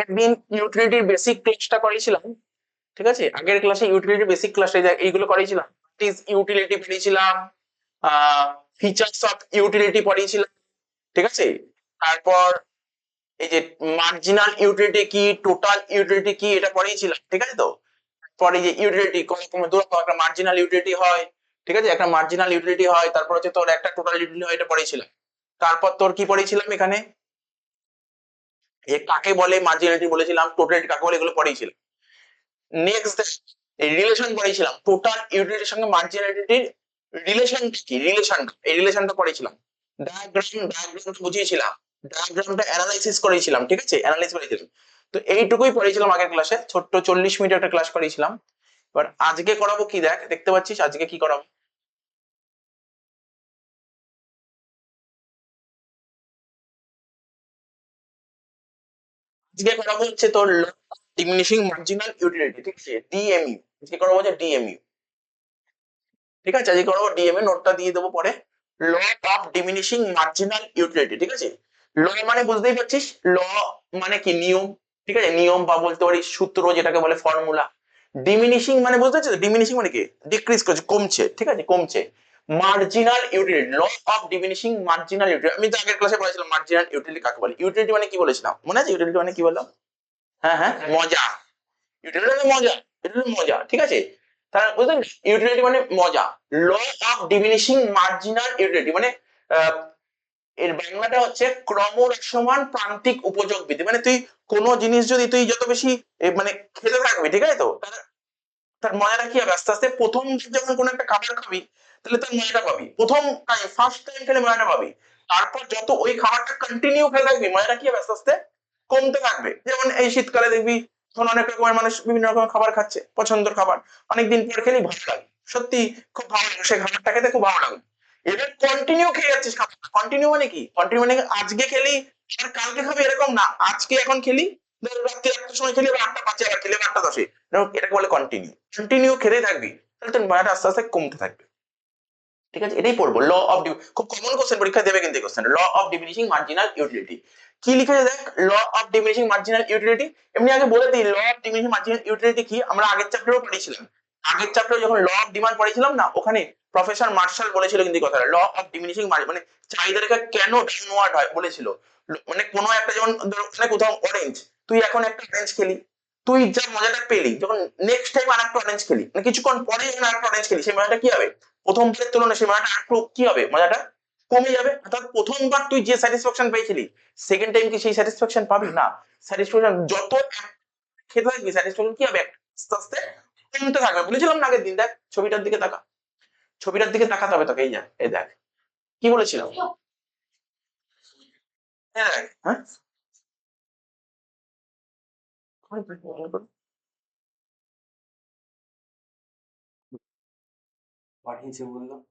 একদিন ইউটিলিটির বেসিক ক্লাসটা করেছিলাম, ঠিক আছে? আগের ক্লাসে ইউটিলিটি বেসিক ক্লাসে এইগুলো করেছিলাম। ইউটিলিটি পড়েছিলাম, ফিচার্স অফ ইউটিলিটি পড়েছিলাম, ঠিক আছে? তারপর এই যে মার্জিনাল ইউটিলিটি কি, টোটাল ইউটিলিটি কি, এটা পড়েছিলাম, ঠিক আছে? তো পরে যে ইউটিলিটি একটা মার্জিনাল ইউটিলিটি হয়, ঠিক আছে? একটা মার্জিনাল ইউটিলিটি হয়, তারপর হচ্ছে তোর একটা টোটাল ইউটিলিটি হয়, এটা পড়েছিলাম। তারপর তোর কি পড়েছিলাম এখানে, কাকে বলে মার্জিনালিটি বলেছিলাম, টোটালিটি কাকে বলে, এগুলো পড়েছিলাম। নেক্সট রিলেশন পড়েছিলাম, টোটাল ইউটিলিটির সঙ্গে মার্জিনালিটির রিলেশন কি, এই রিলেশনটা পড়েছিলাম। ডায়াগ্রামটা বুঝিয়েছিলাম, ডায়াগ্রামটা অ্যানালাইসিস করেছিলাম, ঠিক আছে? অ্যানালাইজ করেছিলাম। তো এইটুকুই পড়েছিলাম আগের ক্লাসে, ছোট্ট 40 মিনিট একটা ক্লাস করেছিলাম। এবার আজকে করাবো কি, দেখ দেখতে পাচ্ছিস আজকে কি করাবো। আজকে করাবো হচ্ছে তোর ডিমিনিশিং মার্জিনাল ইউটিলিটি, ঠিক আছে? ডিএমইউ। আজকে করাবো হচ্ছে ডিএমইউ, ঠিক আছে? আজকে করবো ডিএমএ, নোটটা দিয়ে দেবো পরে। Law of diminishing marginal utility, ঠিক আছে? ল মানে বুঝতেই পারছিস, ল মানে কি, নিয়ম, ঠিক আছে? নিয়ম বা বলতে পারি সূত্র, যেটাকে বলে ফর্মুলা। ডিমিনিশিং মানে বুঝতে পারছিস, ডিমিনিশিং মানে কি, ডিক্রিজ করছে, কমছে, ঠিক আছে? কমছে। Marginal utility, law of diminishing marginal utility, আমি তো আগের ক্লাসে পড়েছিলাম মার্জিনাল ইউটিলিটি কাকে বলে। ইউটিলিটি মানে কি বলেছিলাম মনে আছে? ইউটিলিটি মানে কি বললাম? হ্যাঁ হ্যাঁ, মজা। ইউটিলিটি মানে মজা, এটা মজা, ঠিক আছে? তার বুঝলেন, ইউটিলিটি মানে মজা। Law of diminishing marginal utility মানে এর বাংলাটা হচ্ছে ক্রমহ্রাসমান প্রান্তিক উপযোগ বিধি। মানে তুই কোনো জিনিস যদি তুই যত বেশি মানে খেতে থাকবি, ঠিক আছে? তো তার মজাটা কি হবে, আস্তে আস্তে প্রথম যখন কোনো একটা খাবার খাবি, তাহলে তার মজাটা পাবি, প্রথম টাইম ফার্স্ট টাইম খেলে মজাটা পাবি। তারপর যত ওই খাবারটা কন্টিনিউ খেতে থাকবি, মজাটা কি হবে, আস্তে আস্তে কমতে থাকবে। যেমন এই শীতকালে দেখবি এখন অনেক রকমের মানুষ বিভিন্ন রকমের খাবার খাচ্ছে, পছন্দের খাবার, অনেকদিন পর খেলেই ভালো লাগে, সত্যি খুব ভালো লাগে, সেই খাবারটা খেতে খুব ভালো লাগে। এবার কন্টিনিউ খেয়ে যাচ্ছিস খাবার, কন্টিনিউ মানে কি, কন্টিনিউ মানে আজকে খেলি আর কালকে খাবি এরকম না, আজকে এখন খেলি, রাত্রি 1টার সময় খেলি, আবার 8টা 5-এ আবার খেলি, 8টা 10-এ, এটাকে বলে কন্টিনিউ। কন্টিনিউ খেতে থাকবি, তাহলে তোর মায়াটা আস্তে আস্তে কমতে থাকবে, ঠিক আছে? এটাই পড়বো, ল অফ, খুব কমন কোশ্চেন, পরীক্ষা দেবে কিন্তু এই question, law of diminishing marginal utility. কি লিখেছে দেখ, law of diminishing marginal utility. এমনি আগে বলে দিই, law of diminishing marginal utility কি, আমরা আগের চ্যাপ্টারেও পড়েছিলাম। আগের চ্যাপ্টারে যখন ল অফ ডিমান্ড পড়েছিলাম না, ওখানে প্রফেসর মার্শাল বলেছিল কিন্তু এই কথাটা, ল অফ ডিমিনিশিং মানে চাহিদা রেখা কেন ডাউনওয়ার্ড হয় বলেছিল। মানে কোনো একটা, যেমন ধরো কোথাও অরেঞ্জ, তুই এখন একটা অরেঞ্জ খেলি, তুই যা মজাটা পেলি, যখন নেক্সট টাইম আরেকটা অরেঞ্জ খেলি, মানে কিছুক্ষণ পরে যখন আরেকটা অরেঞ্জ খেলি, সেই মজাটা কি হবে, প্রথমবারের তুলনায় সেই মজাটা আরেকটু কি হবে, মজাটা কমে যাবে। অর্থাৎ প্রথমবার তুই যে স্যাটিসফ্যাকশন পেয়েছিলি, সেকেন্ড টাইম কি সেই স্যাটিসফ্যাকশন পাবি না। স্যাটিসফ্যাকশন যত খেতে থাকবি, স্যাটিসফ্যাকশন কি হবে, আস্তে আস্তে কমতে থাকবে। বলেছিলাম না আগের দিন, দেখ ছবিটার দিকে তাকা, ছবিটার দিকে তাকাতে হবে তোকে, এই যা, এই দেখ কি বলেছিলাম, হ্যাঁ হ্যাঁ, পাঠিয়েছে বললাম।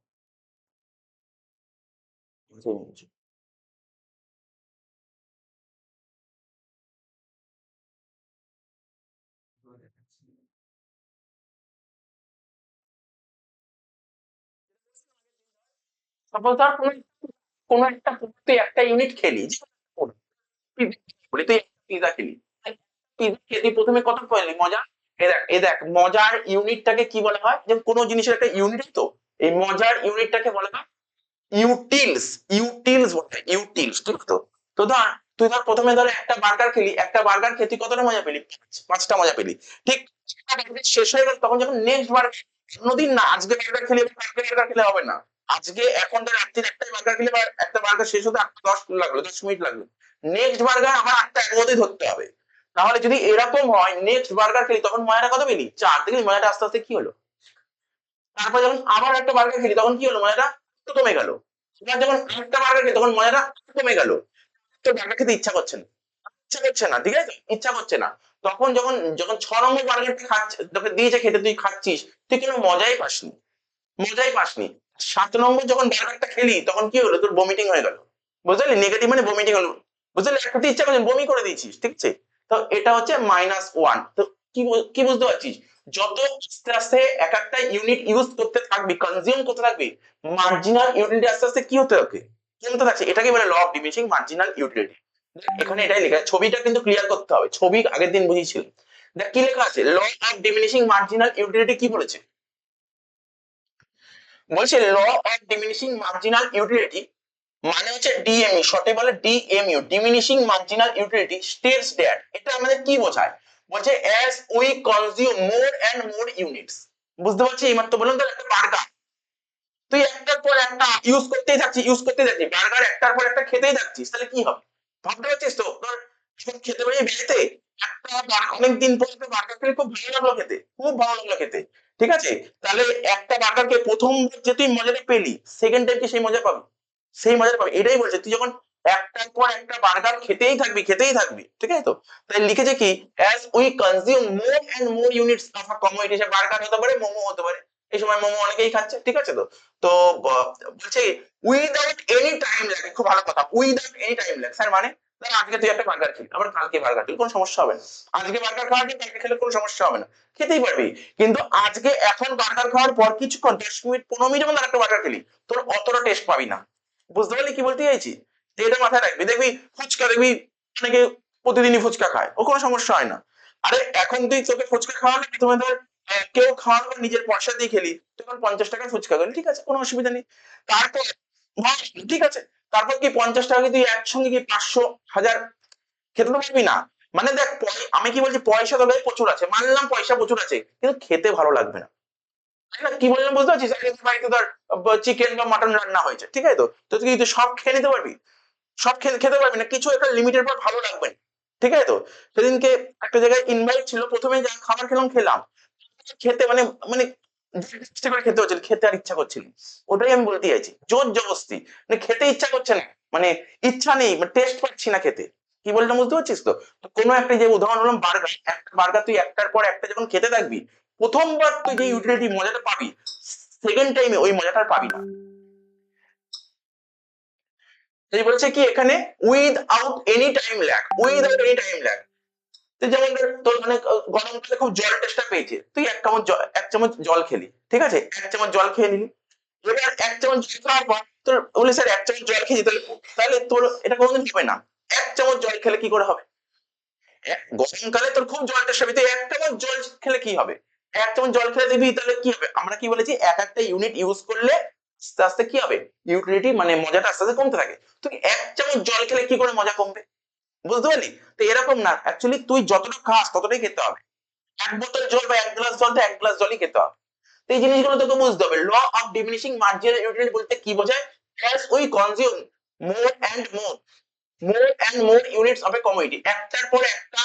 তারপর ধর কোনো একটা তুই একটা ইউনিট খেলি, বলি তুই পিজা খেলি, পিজা খেলি, প্রথমে কত পেলি মজা, এ দেখ মজার ইউনিটটাকে কি বলা হয়, যে কোনো জিনিসের একটা ইউনিট, তো এই মজার ইউনিটটাকে বলা হয় ইউটিলস। ইউটিলস বলতে ইউটিলস, ঠিক তো? তো ধর তুই ধর প্রথমে ধর একটা বার্গার খেলি, একটা বার্গার খেতে কতটা মজা পেলি, 5টা মজা পেলি, ঠিক? শেষ হয়ে গেল, তখন যখন নেক্সট বার্গার, কোনোদিন না আজকে বার্গার খেলে কালকে বার্গার খেলে হবে না। আজকে এখন ধর রাত্রির একটাই বার্গার খেলে, বা একটা বার্গার শেষ হতে 8-10 মিনিট লাগলো, নেক্সট বার্গার আমার 8টা 11 মধ্যে ধরতে হবে। তাহলে যদি এরকম হয়, নেক্সট বার্গার খেলি, তখন মজাটা কত পেলি, 4, দেখলি মজাটা আস্তে আস্তে কি হলো। তারপর যখন আবার একটা বার্গার খেলি, তখন কি হলো, মজাটা একটু কমে গেল। এবার যখন আরেকটা বার্গার খেলি, তখন মজাটা কমে গেল। তো বার্গার খেতে ইচ্ছা করছে না, ইচ্ছা করছে না, ঠিক আছে? ইচ্ছা করছে না। তখন যখন যখন 6 নম্বর বার্গারটা খাচ্ছে, তোকে দিয়েছে খেতে, তুই খাচ্ছিস, তুই কোনো মজাই পাসনি, মজাই পাসনি। 7 নম্বর যখন বার্গারটা খেলি, তখন কি হলো, তোর বমিটিং হয়ে গেল, বুঝলি? নেগেটিভ মানে বমিটিং হলো, বুঝলি? খেতে ইচ্ছা করছে, বমি করে দিয়েছিস, ঠিক আছে? তো এটা হচ্ছে -1। তো কি কি বুঝতে পারছিস, যত আস্তে আস্তে এক একটা ইউনিট ইউজ করতে থাকবি, কনজিউম করতে থাকবি, মার্জিনাল ইউটিলিটি আস্তে আস্তে কি হতে থাকে, কমতে থাকছে। এটাকে বলে law of diminishing marginal utility. এখানে এটাই লেখা আছে, ছবিটা কিন্তু ক্লিয়ার করতে হবে, ছবি আগের দিন বুঝিয়েছিল। দেখ কি লেখা আছে, law of diminishing marginal utility কি বলেছে, বলছে law of diminishing marginal utility মানে হচ্ছে ডিএমইউ, শর্টে বলে DMU, diminishing marginal utility states that, এটা আমাদের কি বোঝায়, বলছে as we consume more and more units. বুঝতে পারছি, এইমাত্র বললাম তো একটা বার্গার তুই একটার পর একটা ইউজ করতেই যাচ্ছিস, ইউজ করতেই যাচ্ছিস, বার্গার একটার পর একটা খেতেই যাচ্ছিস, তাহলে কি হবে, ভাবতে পারছিস তো, তোর যখন খেতে পারি বেড়েতে একটা অনেকদিন পর একটা বার্গার খেলে খুব ভালো লাগলো খেতে, খুব ভালো লাগলো খেতে, ঠিক আছে, তাহলে একটা বার্গারকে প্রথম যে তুই মজাটা পেলি, সেকেন্ড টাইম কি সেই মজা পাবি, সেই মজা পাবি, এটাই বলছে, তুই যখন একটার পর একটা বার্গার খেতেই থাকবি, খেতেই থাকবি, ঠিক আছে তো, তাই লিখেছে কি as we consume more and more units of a commodity, say burger হতে পারে, মোমো হতে পারে, এই সময় মোমো অনেকেই খাচ্ছে, ঠিক আছে তো, তো বলছে উইদাউট এনি টাইম ল্যাগ, খুব ভালো কথা, without any time lag, sir মানে ধর আজকে তুই একটা বার্গার খেলি, আবার কালকে বার্গার খেলি, কোনো সমস্যা হবে না, আজকে বার্গার খাওয়া কালকে খেলে কোনো সমস্যা হবে না, খেতেই পারবি, কিন্তু আজকে এখন বার্গার খাওয়ার পর কিছুক্ষণ 10 মিনিট 15 মিনিট মধ্যে একটা বার্গার খেলি, তোর অতটা টেস্ট পাবি না। বুঝতে পারলি কি বলতে চাইছি, তো এটা মাথায় রাখবি, দেখবি ফুচকা দেখবি অনেকে প্রতিদিনই ফুচকা খায়, ও কোনো সমস্যা হয় না, আরে এখন তুই তোকে ফুচকা খাওয়ালে প্রথমে ধর কেউ খাওয়ার পর নিজের পয়সা দিয়ে খেলি, তখন 50 টাকার ফুচকা খেলি, ঠিক আছে কোনো অসুবিধা নেই, তারপর ভাই, ঠিক আছে, তারপর কি 50 টাকা তুই একসঙ্গে কি 500 1000 খেতে তো পারবি না, মানে দেখ আমি কি বলছি, পয়সা তোর কাছে প্রচুর আছে, মানলাম পয়সা প্রচুর আছে, কিন্তু খেতে ভালো লাগবে না, তাই না, কি বললাম বুঝতে পারছিস, আগে তোর বাড়িতে ধর চিকেন বা মাটন রান্না হয়েছে, ঠিক আছে তো, তো তুই তুই সব খেয়ে নিতে পারবি, সব খেতে পারবি না, কিছু একটা লিমিটের পর ভালো লাগবে না, ঠিক আছে তো, সেদিনকে একটা জায়গায় ইনভাইট ছিল, প্রথমে যা খাবার খেলাম খেতে মানে মানে চেষ্টা করে খেতে হচ্ছিল, খেতে আর ইচ্ছা করছিল না। ওটাই আমি বলতে চাইছি, জোর জবরদস্তি, মানে খেতে ইচ্ছা করছে না, মানে ইচ্ছা নেই, টেস্ট পাচ্ছি না খেতে, কি বললাম বুঝতে পারছিস তো, তো কোনো একটা যে উদাহরণ হলাম বার্গার, একটা বার্গার তুই একটার পর একটা যখন খেতে থাকবি, প্রথমবার তুই যে ইউটিলিটি মজাটা পাবি, সেকেন্ড টাইমে ওই মজাটা আর পাবি না। তাই বলছে কি এখানে without any time lag, without any time lag, তুই যেমন ধর তোর মানে গরমকালে খুব জল তেষ্টা পেয়েছে, তুই 1 চামচ জল খেলি, ঠিক আছে, 1 চামচ জল খেয়ে নিলি, এবার 1 চামচ জল খাওয়ার পর তোর বলি স্যার 1 চামচ জল খেয়েছি, তাহলে তাহলে তোর এটা কোনোদিন হবে না, 1 চামচ জল খেলে কি করে হবে, গরমকালে তোর খুব জল তেষ্টা পেয়েছে, 1 চামচ জল খেলে কি হবে, 1 চামচ জল খেলে দিবি, তাহলে কি হবে, আমরা কি বলেছি এক একটা ইউনিট ইউজ করলে আস্তে আস্তে কি হবে, ইউটিলিটি মানে মজাটা আস্তে আস্তে কমতে থাকে, তুই 1 চামচ জল খেলে কি করে মজা কমবে, বুঝতে পারলি, তো এরকম না, অ্যাকচুয়ালি তুই যতটা খাস ততটাই খেতে হবে, 1 বোতল জল বা 1 গ্লাস জল তো 1 গ্লাস জলই খেতে হবে, তো এই জিনিসগুলো তোকে বুঝতে হবে, law of diminishing marginal utility বলতে কি বোঝায়, as we consume more and more, more and more units of a commodity, একটার পর একটা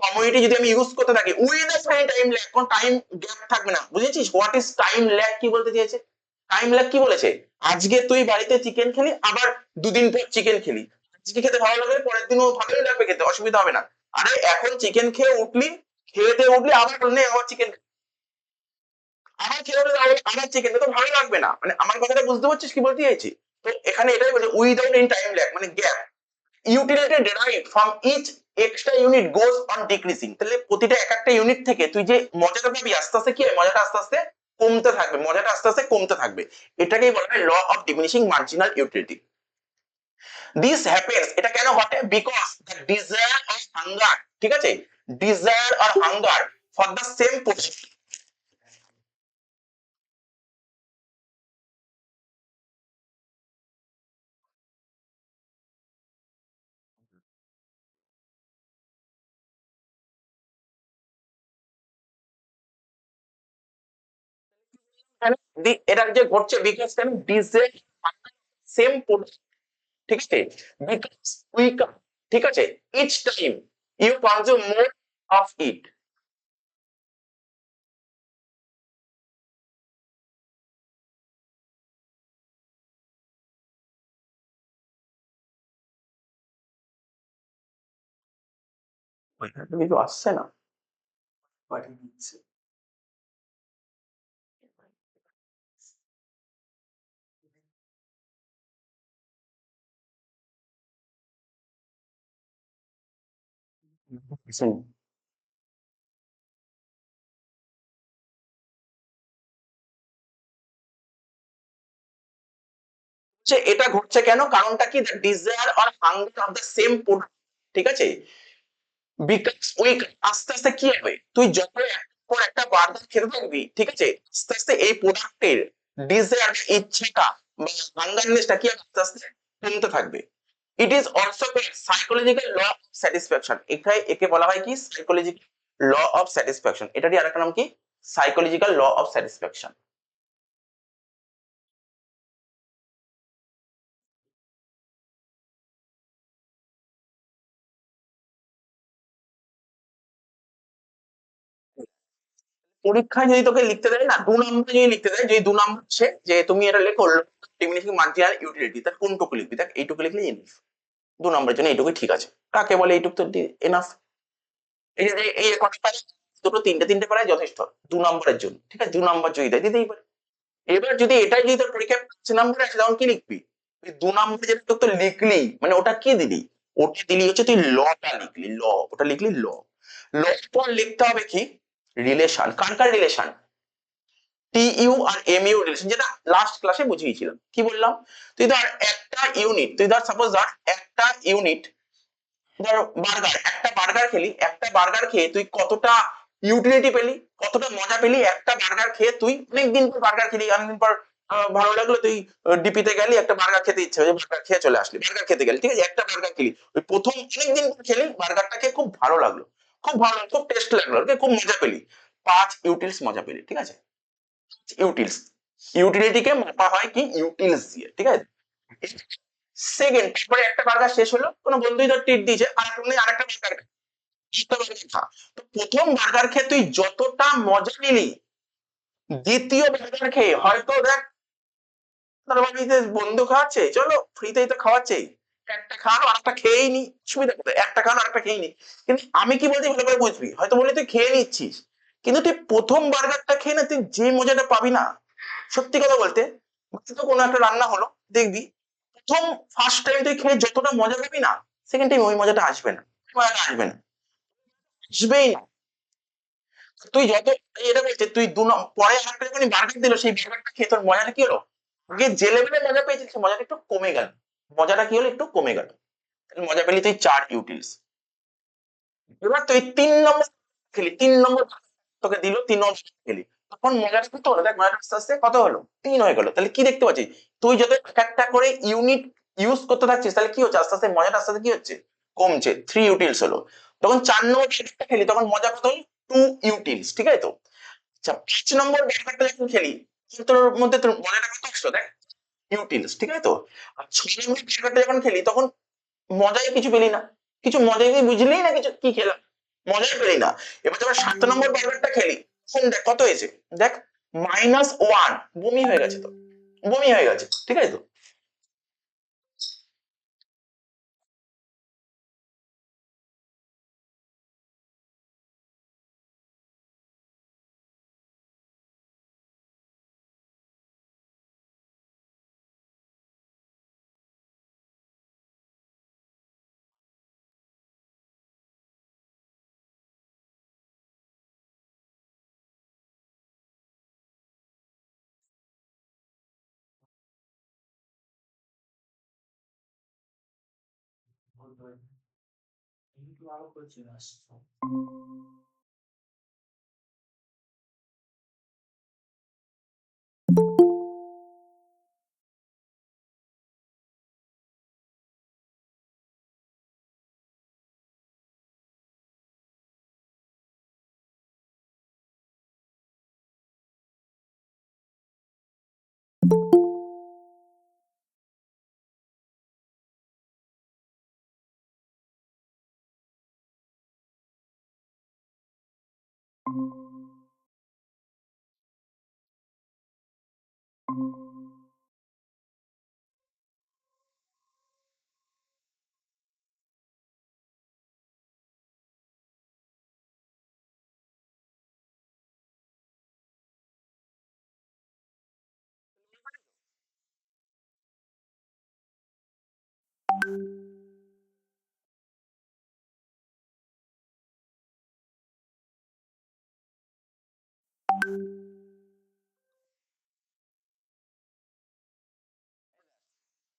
কমোডিটি যদি আমি ইউজ করতে থাকি উইথ আ টাইম ল্যাগ, কোন টাইম গ্যাপ থাকবে না, বুঝেছিস হোয়াট ইজ টাইম ল্যাগ কি বলতে চেয়েছে, টাইম ল্যাগ কি বলেছে, আজকে তুই বাড়িতে চিকেন খেলি, আবার 2 দিন পর চিকেন খেলি, আজকে খেতে ভালো লাগবে, পরের দিনও ভালোই লাগবে খেতে, অসুবিধা হবে না, আরে এখন চিকেন খেয়ে উঠলি, খেয়ে দিয়ে উঠলি আবার নে আবার চিকেন, আবার খেয়ে উঠলি আবার চিকেন, তো ভালো লাগবে না, মানে আমার কথাটা বুঝতে পারছিস কি বলতে চাইছি, তো এখানে এটাই বলছে উইদাউট এনি টাইম ল্যাগ মানে gap, utility derived from each extra unit goes on decreasing, তাহলে প্রতিটা এক একটা ইউনিট থেকে তুই যে মজাটা পাবি আস্তে আস্তে কি হয়, মজাটা আস্তে আস্তে কমতে থাকবে, মজাটা আস্তে আস্তে কমতে থাকবে, এটাকেই বলা হয় law of diminishing marginal utility. This happens, এটা কেন ঘটে, because the desire of hunger, ঠিক আছে, desire or hunger for the same position, এটা যে ঘটছে বিকজ কেন, ডিজায়ার সেম, ঠিক আছে, বিকজ উই, ঠিক আছে, each time you consume more of it, ওইখানে তো কিছু আসছে না, পাঠিয়ে দিচ্ছে। এটা ঘটছে কেন, কারণটা কি, the desire or hunger of the same product, ঠিক আছে? বিকাশ উইক আস্তে আস্তে কি হবে, তুই যত একটার পর একটা বার্গার খেতে থাকবি, ঠিক আছে, আস্তে আস্তে এই প্রোডাক্টের ডিজায়ার ইচ্ছাটা বা হাঙ্গারনেসটা কি হবে, আস্তে আস্তে কমতে থাকবে। It is also psychological law of satisfaction, একে বলা হয় কি সাইকোলজিক্যাল ল অফ স্যাটিসফ্যাকশন, এটারই আরেকটা নাম কি সাইকোলজিক্যাল ল অফ স্যাটিসফ্যাকশন। পরীক্ষায় যদি তোকে লিখতে দেয় না, 2 নম্বরে যদি লিখতে দেয়, যদি 2 নম্বর আছে যে তুমি এটা লেখো ডিমিনিশিং মার্জিনাল ইউটিলিটি, তার কোনটুকু লিখবি, দেখ এইটুকু লিখলে এনাফ, 2 নম্বরের জন্য এইটুকুই ঠিক আছে। কাকে বলে এইটুকু তো এনাফ। এই যে এই কটা পারে, দুটো তিনটে তিনটে পারে যথেষ্ট 2 নম্বরের জন্য, ঠিক আছে, 2 নম্বর যদি দেয় দিতেই পারে। এবার যদি এটাই যদি তোর পরীক্ষায় 5 নম্বরে আসে তখন কি লিখবি, ওই 2 নম্বরে যেটা তোর তো লিখলি মানে ওটা কি দিলি, ওটা দিলি হচ্ছে তুই লটা লিখলি, ল, ওটা লিখলি ল। ল পর লিখতে হবে কি রিলেশন, কার কার রিলেশন, টিইউ আর এমইউ রিলেশন, যেটা লাস্ট ক্লাসে বুঝিয়েছিলাম। কি বললাম, তুই ধর একটা ইউনিট, তুই ধর সাপোজ ধর একটা ইউনিট, ধর বার্গার, একটা বার্গার খেলি, একটা বার্গার খেয়ে তুই কতটা ইউটিলিটি পেলি, কতটা মজা পেলি, একটা বার্গার খেয়ে তুই অনেকদিন পর বার্গার খেলি, অনেকদিন পর ভালো লাগলো, তুই ডিপিতে গেলি, একটা বার্গার খেতে ইচ্ছে হয়েছে, বার্গার খেয়ে চলে আসলি, বার্গার খেতে গেলি, ঠিক আছে, একটা বার্গার খেলি, ওই প্রথম অনেকদিন পর খেলি বার্গারটাকে, খুব ভালো লাগলো, খুব ভালো লাগলো, খুব টেস্ট লাগলো, খুব মজা পেলি, 5 ইউটিলস মজা পেলি, ঠিক আছে, ইউটিলস, ইউটিলিটিকে মাপা হয় কি ইউটিলস দিয়ে, ঠিক আছে। সেকেন্ড, তারপরে একটা বার্গার শেষ হলো, কোনো বন্ধুই ধর ট্রিট দিয়েছে, আরেকটা বার্গার খা, তো প্রথম বার্গার খেয়ে তুই যতটা মজা নিলি, দ্বিতীয় বার্গার খেয়ে হয়তো দেখ তার বাড়িতে বন্ধু খাওয়াচ্ছে, চলো ফ্রিতেই তো খাওয়াচ্ছে, একটা খাওয়ানো আরেকটা খেয়েই নি, সুবিধা কোথায়, একটা খাওয়ানো আরেকটা খেয়েই নি। কিন্তু আমি কি বলছি ভালো করে বুঝবি, হয়তো বলি তুই খেয়ে নিচ্ছিস, কিন্তু তুই প্রথম বার্গারটা খেয়ে না তুই যে মজাটা পাবি না, সত্যি কথা বলতে, তো কোনো একটা রান্না হলো, দেখবি প্রথম ফার্স্ট টাইম তুই খেয়ে যতটা মজা পাবি না, সেকেন্ড টাইম ওই মজাটা আসবে না, মজাটা আসবে না, আসবেই না। তুই যত, এটা বলছে তুই পরে আরেকটা যখন বার্গার দিল, সেই বার্গারটা খেয়ে তোর মজাটা কি হলো, আগে যে লেভেলে মজা পেয়েছিস সেই মজাটা একটু কমে গেল, মজাটা কি হলো একটু কমে গেল, মজা পেলি তুই 4 ইউটিলস। এবার তুই 3 নম্বর খেলি, 3 নম্বর তোকে দিল, 3 নম্বর খেলি, তখন মজাটা কত হলো, দেখ মজাটা আস্তে আস্তে কত হলো, 3 হয়ে গেল। তাহলে কি দেখতে পাচ্ছিস, তুই যত একটা করে ইউনিট ইউজ করতে থাকছিস, তাহলে কি হচ্ছে আস্তে আস্তে মজাটা আস্তে আস্তে কি হচ্ছে, কমছে, 3 ইউটিলস হলো। তখন 4 নম্বর খেলি তখন মজা কত হলো, 2 ইউটিলস, ঠিক আছে তো। আচ্ছা 5 নম্বর ব্যাপারটা যখন খেলি, তোর মধ্যে তোর মজাটা কত আসলো দেখ, ইউটিলস, ঠিক আছে তো। আর 6 নম্বর ব্যাপারটা যখন খেলি তখন মজাই কিছু পেলি না, কিছু মজাই বুঝলি না, কিছু কি খেলাম, মজাই পেলি না। এবার যখন 7 নম্বর বার্গারটা খেলি, তখন দেখ কত হয়েছে, দেখ -1, বমি হয়ে গেছে, তো বমি হয়ে গেছে, ঠিক আছে তো।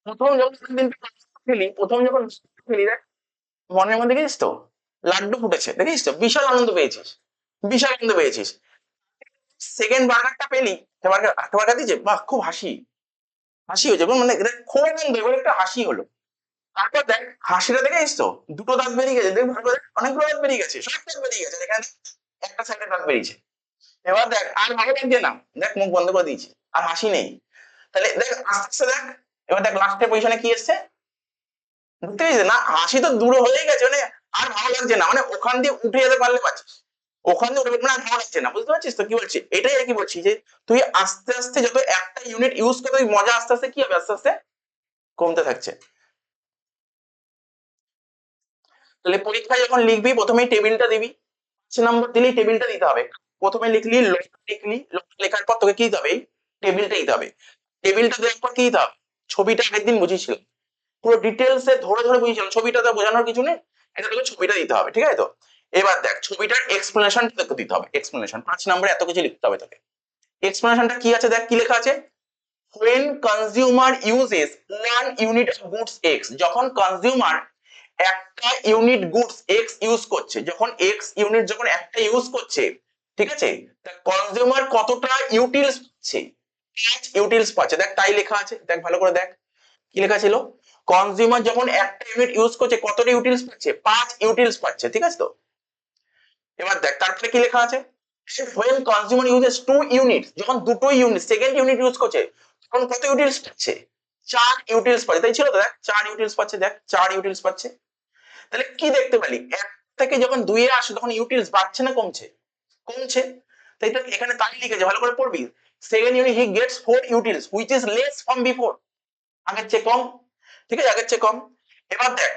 প্রথম যখন খেলি, প্রথম যখন খেলি দেখ মনের মধ্যে গেছিস তো, লাড্ডু ফুটেছে, দেখিস তো, বিশাল আনন্দ পেয়েছিস, বিশাল আনন্দ পেয়েছিস। সেকেন্ড বার্গারটা পেলি, একটা বার্গার দিয়েছে, বাহ খুব হাসি, হাসি হয়েছে, মানে খুব আনন্দ, এবার একটা হাসি হলো। তারপর দেখ হাসিটা দেখে এসছো, দুটো দাঁত বেরিয়ে গেছে, দেখ ভালো করে অনেকগুলো দাঁত বেরিয়ে গেছে, সব দাঁত বেরিয়ে গেছে, এখানে একটা সাইডে দাঁত বেরিয়েছে। এবার দেখ আর ভালো লাগছে না, দেখ মুখ বন্ধ করে দিয়েছি, আর হাসি নেই। তাহলে দেখ আস্তে আস্তে দেখ, এবার দেখ লাস্টের পজিশনে কি এসছে, বুঝতে পেরেছিস না, হাসি তো দূর হয়ে গেছে, মানে আর ভালো লাগছে না, মানে ওখান দিয়ে উঠে যেতে পারলে পারছিস, ওখান দিয়ে উঠে মানে আর ভালো লাগছে না, বুঝতে পারছিস তো কি বলছি, এটাই আর কি বলছি যে তুই আস্তে আস্তে যত একটা ইউনিট ইউজ করে তুই মজা আস্তে আস্তে কি হবে, আস্তে আস্তে কমতে থাকছে। তাহলে পরীক্ষায় যখন লিখবি প্রথমেই টেবিলটা দিবি, 5 নম্বর দিলেই টেবিলটা দিতে হবে। প্রথমে লিখলি লটা লেখার পর তোকে কি দিতে হবে, টেবিলটা দিতে হবে। টেবিলটা দেওয়ার পর কি দিতে হবে, ছবিটা একদিন বুঝিয়েছিল, পুরো ডিটেলস এ ধরে ধরে বুঝিয়েছিল, ছবিটা তো বোঝানোর কিছু নেই, এটা তোকে ছবিটা দিতে হবে, ঠিক আছে তো। এবার দেখ ছবিটার এক্সপ্লেনেশন তোকে দিতে হবে, এক্সপ্লেনেশন 5 নম্বরে এত কিছু লিখতে হবে তোকে। এক্সপ্লেনেশনটা কি আছে দেখ, কি লেখা আছে, when consumer uses 1 unit of goods x, যখন কনজিউমার একটা ইউনিট গুডস এক্স ইউজ করছে, যখন এক্স ইউনিট যখন একটা ইউজ করছে, ঠিক আছে, কনজিউমার কতটা ইউটিলস পাচ্ছে, 5 ইউটিলস পাচ্ছে, দেখ তাই লেখা আছে, দেখ ভালো করে দেখ কি লেখা ছিল, কনজিউমার যখন একটা ইউনিট ইউজ করছে কতটা ইউটিলস পাচ্ছে, 5 ইউটিলস পাচ্ছে, ঠিক আছে তো। এবার দেখ তারপরে কি লেখা আছে, when consumer uses 2 units, যখন দুটো ইউনিট সেকেন্ড ইউনিট ইউজ করছে তখন কত ইউটিলস পাচ্ছে, 4 ইউটিলস পাচ্ছে, তাই ছিল তো, দেখ 4 ইউটিলস পাচ্ছে, দেখ 4 ইউটিলস পাচ্ছে। তাহলে কি দেখতে পেলি, 1 থেকে যখন 2 এ আসে তখন ইউটিলস বাড়ছে না কমছে, কমছে। তাই তো এখানে তাই লিখেছে, ভালো করে পড়বি, second unit he gets 4 utils which is less from before, আগের চেয়ে কম, ঠিক আছে, আগের চেয়ে কম। এবার দেখ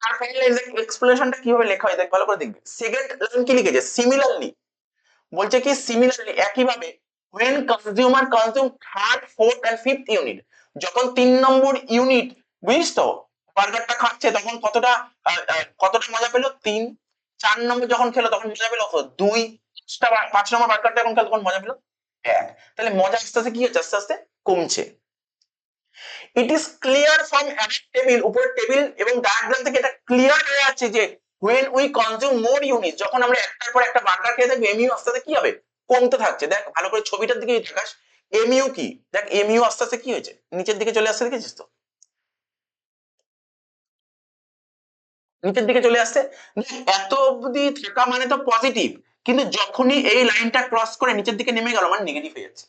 আর ফাইনালি এক্সপ্লেনেশনটা কিভাবে লেখা হয় দেখ ভালো করে দেখবি, সেকেন্ড লাইন কি লিখেছে, সিমিলারলি, বলছে কি সিমিলারলি একইভাবে when consumer consume third fourth and fifth unit, যখন 3 নম্বর ইউনিট, বুঝিস তো, বার্গারটা খাচ্ছে তখন কতটা কতটা মজা পেলো 3, 4 নম্বর যখন খেলো তখন মজা পেলো 2, 5 নম্বর বার্গারটা যখন খেলো তখন মজা পেলো 1। তাহলে মজা আস্তে আস্তে কি হচ্ছে, আস্তে আস্তে কমছে। It is clear from above table, উপরের টেবিল এবং ডায়াগ্রাম থেকে এটা ক্লিয়ার হয়ে যাচ্ছে যে when we consume more units, যখন আমরা একটার পর একটা বার্গার খেয়ে থাকবো এমইউ আস্তে আস্তে কি হবে, কমতে থাকছে। দেখ ভালো করে ছবিটার দিকে দেখাস, এমইউ কি, দেখ এমইউ আস্তে আস্তে কি হয়েছে, নিচের দিকে চলে আসছে, দেখেছিস তো, নিচের দিকে চলে আসছে। এত অবধি থাকা মানে তো পজিটিভ, কিন্তু যখনই এই লাইনটা ক্রস করে নিচের দিকে নেমে গেল মানে নেগেটিভ হয়ে যাচ্ছে।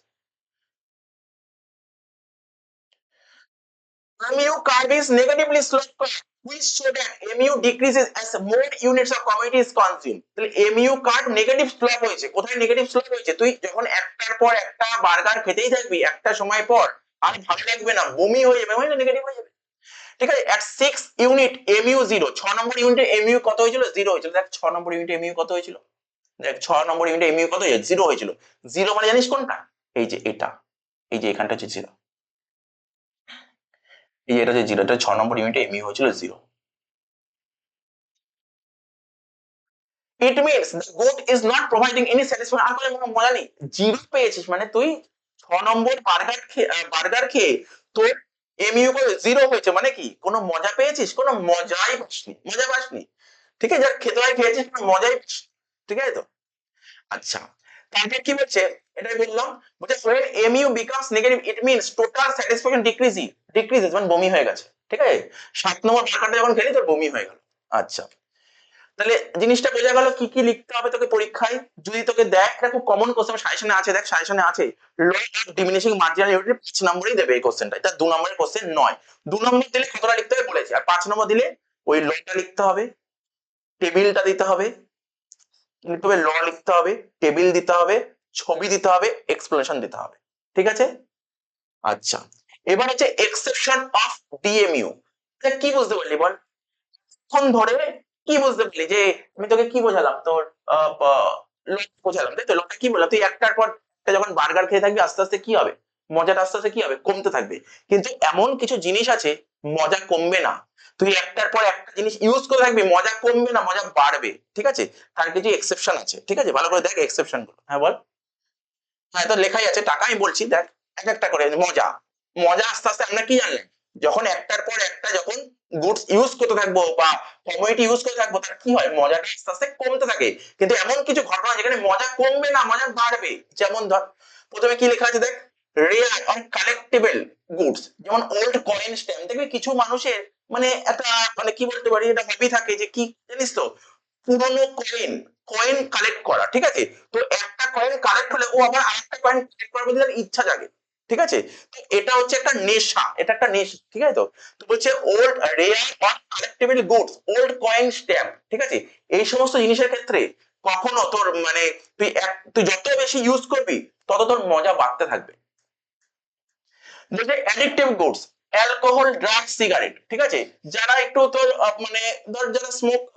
mu curve is negatively sloped, which show that mu decreases as more units of commodity is consumed. তাহলে mu curve নেগেটিভ স্লোপ হয়েছে, কোথায় নেগেটিভ স্লোপ হয়েছে, তুই যখন একটার পর একটা বার্গার খেতেই থাকবি একটা সময় পর আর ভালো লাগবে না, বমি হয়ে যাবে, মানে নেগেটিভ হয়ে যাবে, ঠিক আছে। at 6 ইউনিট mu 0, 6 নম্বর ইউনিটে mu কত হয়েছিল, 0 হয়েছিল, দেখ 6 নম্বর ইউনিটে mu কত হয়েছিল, দেখ 6 নম্বর ইউনিটে mu কত হয়েছিল, 0 হয়েছিল। 0 মানে জানিস কোনটা, এই যে এটা, এই যে এখানটা হচ্ছে 0, এই যে এটা হচ্ছে 0, এটা 6 নম্বর ইউনিটে mu হয়েছিল 0। It means the goat is not providing any satisfaction, আর কোনো মজা নেই, 0 পেয়েছিস মানে তুই 6 নম্বর বার্গার খেয়ে তোর mu কত 0 হয়েছে, মানে কি কোনো মজা পেয়েছিস, কোনো মজাই পাসনি, মজা পাসনি, ঠিক আছে, যা খেতে হয় খেয়েছিস কোনো মজাই পাসনি, ঠিক আছে তো। আচ্ছা তারপর কি বলছে, এটাই বললাম, বলছে when mu becomes negative it means total satisfaction decreases মানে বমি হয়ে গেছে, ঠিক আছে। 7 নম্বর বার্গারটা যখন খেলি তোর বমি হয়ে গেল। আচ্ছা তাহলে জিনিসটা বোঝা গেল কি কি লিখতে হবে তোকে পরীক্ষায়, যদি তোকে দেখ এটা খুব কমন কোশ্চেন সাজেশনে আছে, দেখ সাজেশনে আছে, law of diminishing marginal unit 5 নম্বরই দেবে এই কোশ্চেনটা, এটা 2 নম্বরের কোশ্চেন নয়। 2 নম্বর দিলে কতটা লিখতে হবে বলেছি, আর 5 নম্বর দিলে ওই লটা লিখতে হবে, টেবিলটা দিতে হবে, লিখতে হবে ল লিখতে হবে, টেবিল দিতে হবে, ছবি দিতে হবে, এক্সপ্লেনেশন দিতে হবে, ঠিক আছে। আচ্ছা এবার হচ্ছে এক্সেপশন অফ ডিএমইউ, কি বুঝতে পারলি বল, ক্ষণ ধরে কি বুঝতে পারলি যে আমি তোকে কি বোঝালাম, তোর লক বোঝালাম, তাই তো, লকটা কি বললাম, তুই একটার পর একটা যখন বার্গার খেয়ে থাকবি আস্তে আস্তে কি হবে, মজাটা আস্তে আস্তে কি হবে, কমতে থাকবে। কিন্তু এমন কিছু জিনিস আছে মজা কমবে না, তুই একটার পর একটা জিনিস ইউজ করে থাকবি মজা কমবে না, মজা বাড়বে, ঠিক আছে। তার কিছু এক্সেপশন আছে, ঠিক আছে, ভালো করে দেখ এক্সেপশন গুলো, হ্যাঁ বল। হ্যাঁ তো লেখাই আছে, টাকা আমি বলছি দেখ, এক একটা করে মজা, মজা আস্তে আস্তে আমরা কি জানলাম, যখন একটার পর একটা যখন গুডস ইউজ করতে থাকবো বা কমিউনিটি ইউজ করে থাকবো, তার কি হয়, মজাটা আস্তে আস্তে কমতে থাকে। কিন্তু এমন কিছু ঘটনা যেখানে মজা কমবে না, মজা বাড়বে। যেমন ধর প্রথমে কি লেখা আছে দেখ, রেয়ার অন কালেক্টেবল গুডস, যেমন ওল্ড কয়েন স্ট্যাম্প। দেখবি কিছু মানুষের মানে একটা মানে কি বলতে পারি, এটা হবি থাকে যে কি জানিস তো, পুরনো কয়েন, কয়েন কালেক্ট করা, ঠিক আছে। তো একটা কয়েন কালেক্ট হলে ও আবার আরেকটা কয়েন কালেক্ট করার প্রতি তার ইচ্ছা জাগে, ঠিক আছে। তো এটা হচ্ছে একটা নেশা, এটা একটা নেশা, ঠিক আছে। তো তো বলছে old rare or collectible goods, old coin stamp, ঠিক আছে। এই সমস্ত জিনিসের ক্ষেত্রে কখনো তোর মানে তুই যত বেশি ইউজ করবি তত তোর মজা বাড়তে থাকবে। বলছে addictive goods, alcohol, drug, cigarette, ঠিক আছে। যারা একটু তোর মানে ধর যারা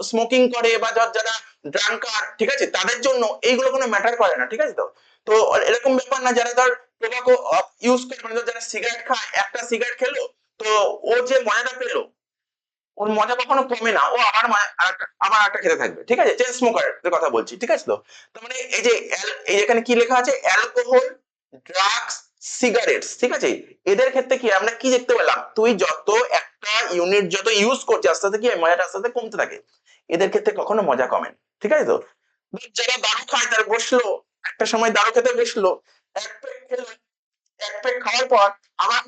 স্মোকিং করে বা ধর যারা ড্রাঙ্কার, ঠিক আছে, তাদের জন্য এইগুলো কোনো ম্যাটার করে না, ঠিক আছে। তো তো এরকম ব্যাপার না, যারা ধর টোবাকো ইউজ করে, মানে যারা সিগারেট খায়, একটা সিগারেট খেলো তো ও যে মজাটা পেলো, ওর মজা কখনো কমে না, ও আবার আবার একটা খেতে থাকবে, ঠিক আছে। চেন স্মোকারের কথা বলছি, ঠিক আছে। তো তার মানে এই যে এই এখানে কি লেখা আছে, অ্যালকোহল, ড্রাগস, সিগারেটস, ঠিক আছে। এদের ক্ষেত্রে কি আমরা কি দেখতে পেলাম, তুই যত একটা ইউনিট যত ইউজ করছিস আস্তে আস্তে কি মজাটা আস্তে আস্তে কমতে থাকে। এদের ক্ষেত্রে কখনো মজা কমে না, ঠিক আছে। তো যারা দারু খায় তারা বসলো, একটা সময় দারু খেতে বসলো, এক পেক খেলো, এক পেক খাওয়ার পর আবার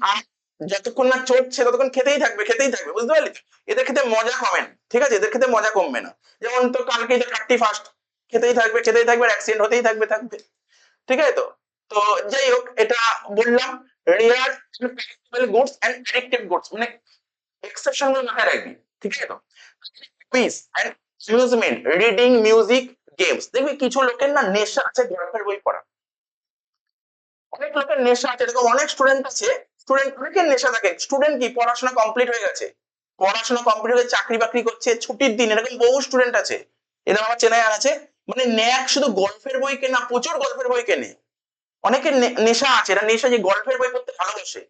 যতক্ষণ না চড়ছে ততক্ষণ খেতেই থাকবে, খেতেই থাকবে, বুঝতে পারলি। এদের ক্ষেত্রে মজা কমে না, ঠিক আছে, এদের ক্ষেত্রে মজা কমবে না। যেমন তো কালকে 31, খেতেই থাকবে, খেতেই থাকবে, অ্যাক্সিডেন্ট হতেই থাকবে থাকবে, ঠিক আছে। তো তো যাই হোক, এটা বললাম rare goods and addictive goods, মানে এক্সেপশন গুলো মাথায় রাখবি, ঠিক আছে। তো peace and amusement, reading, music, games. দেখবি কিছু লোকের না নেশা আছে গল্পের বই পড়া, অনেক লোকের নেশা আছে, এরকম অনেক স্টুডেন্ট আছে, স্টুডেন্ট অনেকের নেশা থাকে। স্টুডেন্ট কি পড়াশোনা কমপ্লিট হয়ে গেছে, পড়াশোনা কমপ্লিট হয়ে চাকরি বাকরি করছে, ছুটির দিন, এরকম বহু স্টুডেন্ট আছে, এদের আমার চেনায় আছে। মানে ন্যাক শুধু গল্পের বই কেনা, প্রচুর গল্পের বই কেনে। অনেকের নেশা আছে, এটা নেশা যে গল্পের বই পড়তে ভালোবাসে,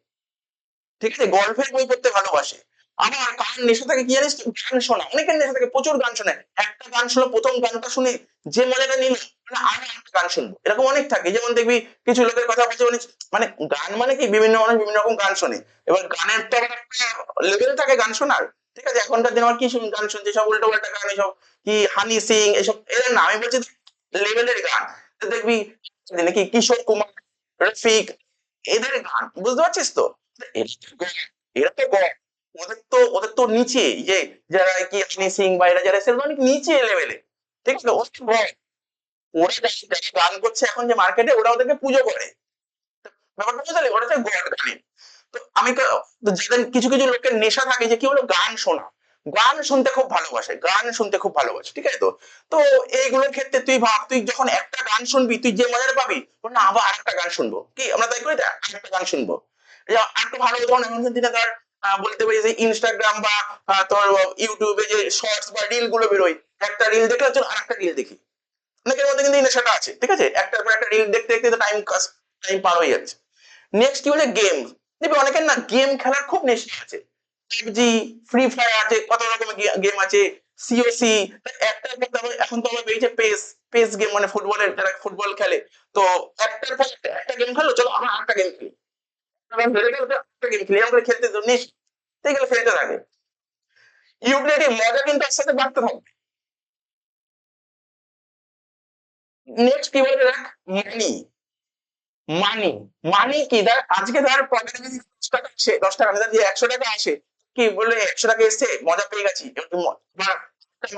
ঠিক আছে, গল্পের বই পড়তে ভালোবাসে। আবার কার নেশা থাকে কি জানিস, গান শোনা, অনেকের নেশা থাকে প্রচুর গান শোনে। একটা গান শুনে প্রথম গানটা শুনে যে মজাটা নিল, মানে আরো একটা গান শুনবো, এরকম অনেক থাকে। যেমন দেখবি কিছু লোকের কথা বলছে, মানে গান মানে কি বিভিন্ন মানুষ বিভিন্ন রকম গান শোনে। এবার গানের তো আবার একটা লেভেল থাকে গান শোনার, ঠিক আছে। এখনকার দিনে আমার কি গান শুনছে, সব উল্টো পাল্টা গান, এসব কি হানি সিং এসব, এর না আমি বলছি লেভেলের গান। দেখবি নাকি কিশোর কুমার, রফিক, এদের গান, বুঝতে পারছিস তো। এরা তো গড, ওদের তো নিচে, যে যারা কি হানি সিং বা এরা যারা সেটা অনেক নিচে লেভেলে, ঠিক আছে। ওরা তো গড, ওরা যারা গান করছে এখন যে মার্কেটে, ওরা ওদেরকে পুজো করে, ব্যাপারটা বুঝতে পারলি, ওরা হচ্ছে গড গানে। তো আমি তো, যাদের কিছু কিছু লোকের নেশা থাকে যে কি হলো গান শোনা, গান শুনতে খুব ভালোবাসে, গান শুনতে খুব ভালোবাসে, ঠিক আছে। তো তো এইগুলোর ক্ষেত্রে তুই ভাব, তুই যখন একটা গান শুনবি তুই যে মজাটা পাবি, না আবার আরেকটা গান শুনবো, কি আমরা তাই করি, আরেকটা গান শুনবো। আরেকটু ভালো উদাহরণ এখনকার দিনে ধর বলতে পারি যে ইনস্টাগ্রাম বা তোর ইউটিউবে যে শর্টস বা রিল গুলো বেরোয়, একটা রিল দেখলে আরেকটা রিল দেখি। অনেকের মধ্যে কিন্তু এই নেশাটা আছে, ঠিক আছে, একটার পর একটা রিল দেখতে দেখতে টাইম পার হয়ে যাচ্ছে। নেক্সট কি হচ্ছে গেম। দেখবি অনেকের না গেম খেলার খুব নেশা আছে, পাবজি, ফ্রি ফায়ার আছে, কত রকমের গেম আছে, সিওসি, একটার পর এখন তো আবার বেরিয়েছে পেস, পেস গেম, মানে ফুটবলের, যারা ফুটবল খেলে। তো একটার পর একটা গেম খেলো, চলো আমরা আরেকটা গেম খেলি, হেরে গেলে একটা গেম খেলি, এরকম করে খেলতে তো নেশা, ঠিক আছে, খেলতে থাকে। ইউটিলিটি মজা কিন্তু একসাথে বাড়তে থাকবে। নেক্সট কি বলতে দেখ, মানি, মানি, মানি কি ধর আজকে ধর পকেটে যদি 10 টাকা আসে, 10 টাকা না, যদি 100 টাকা আসে, কি বলে 100 টাকা এসছে মজা পেয়ে গেছি,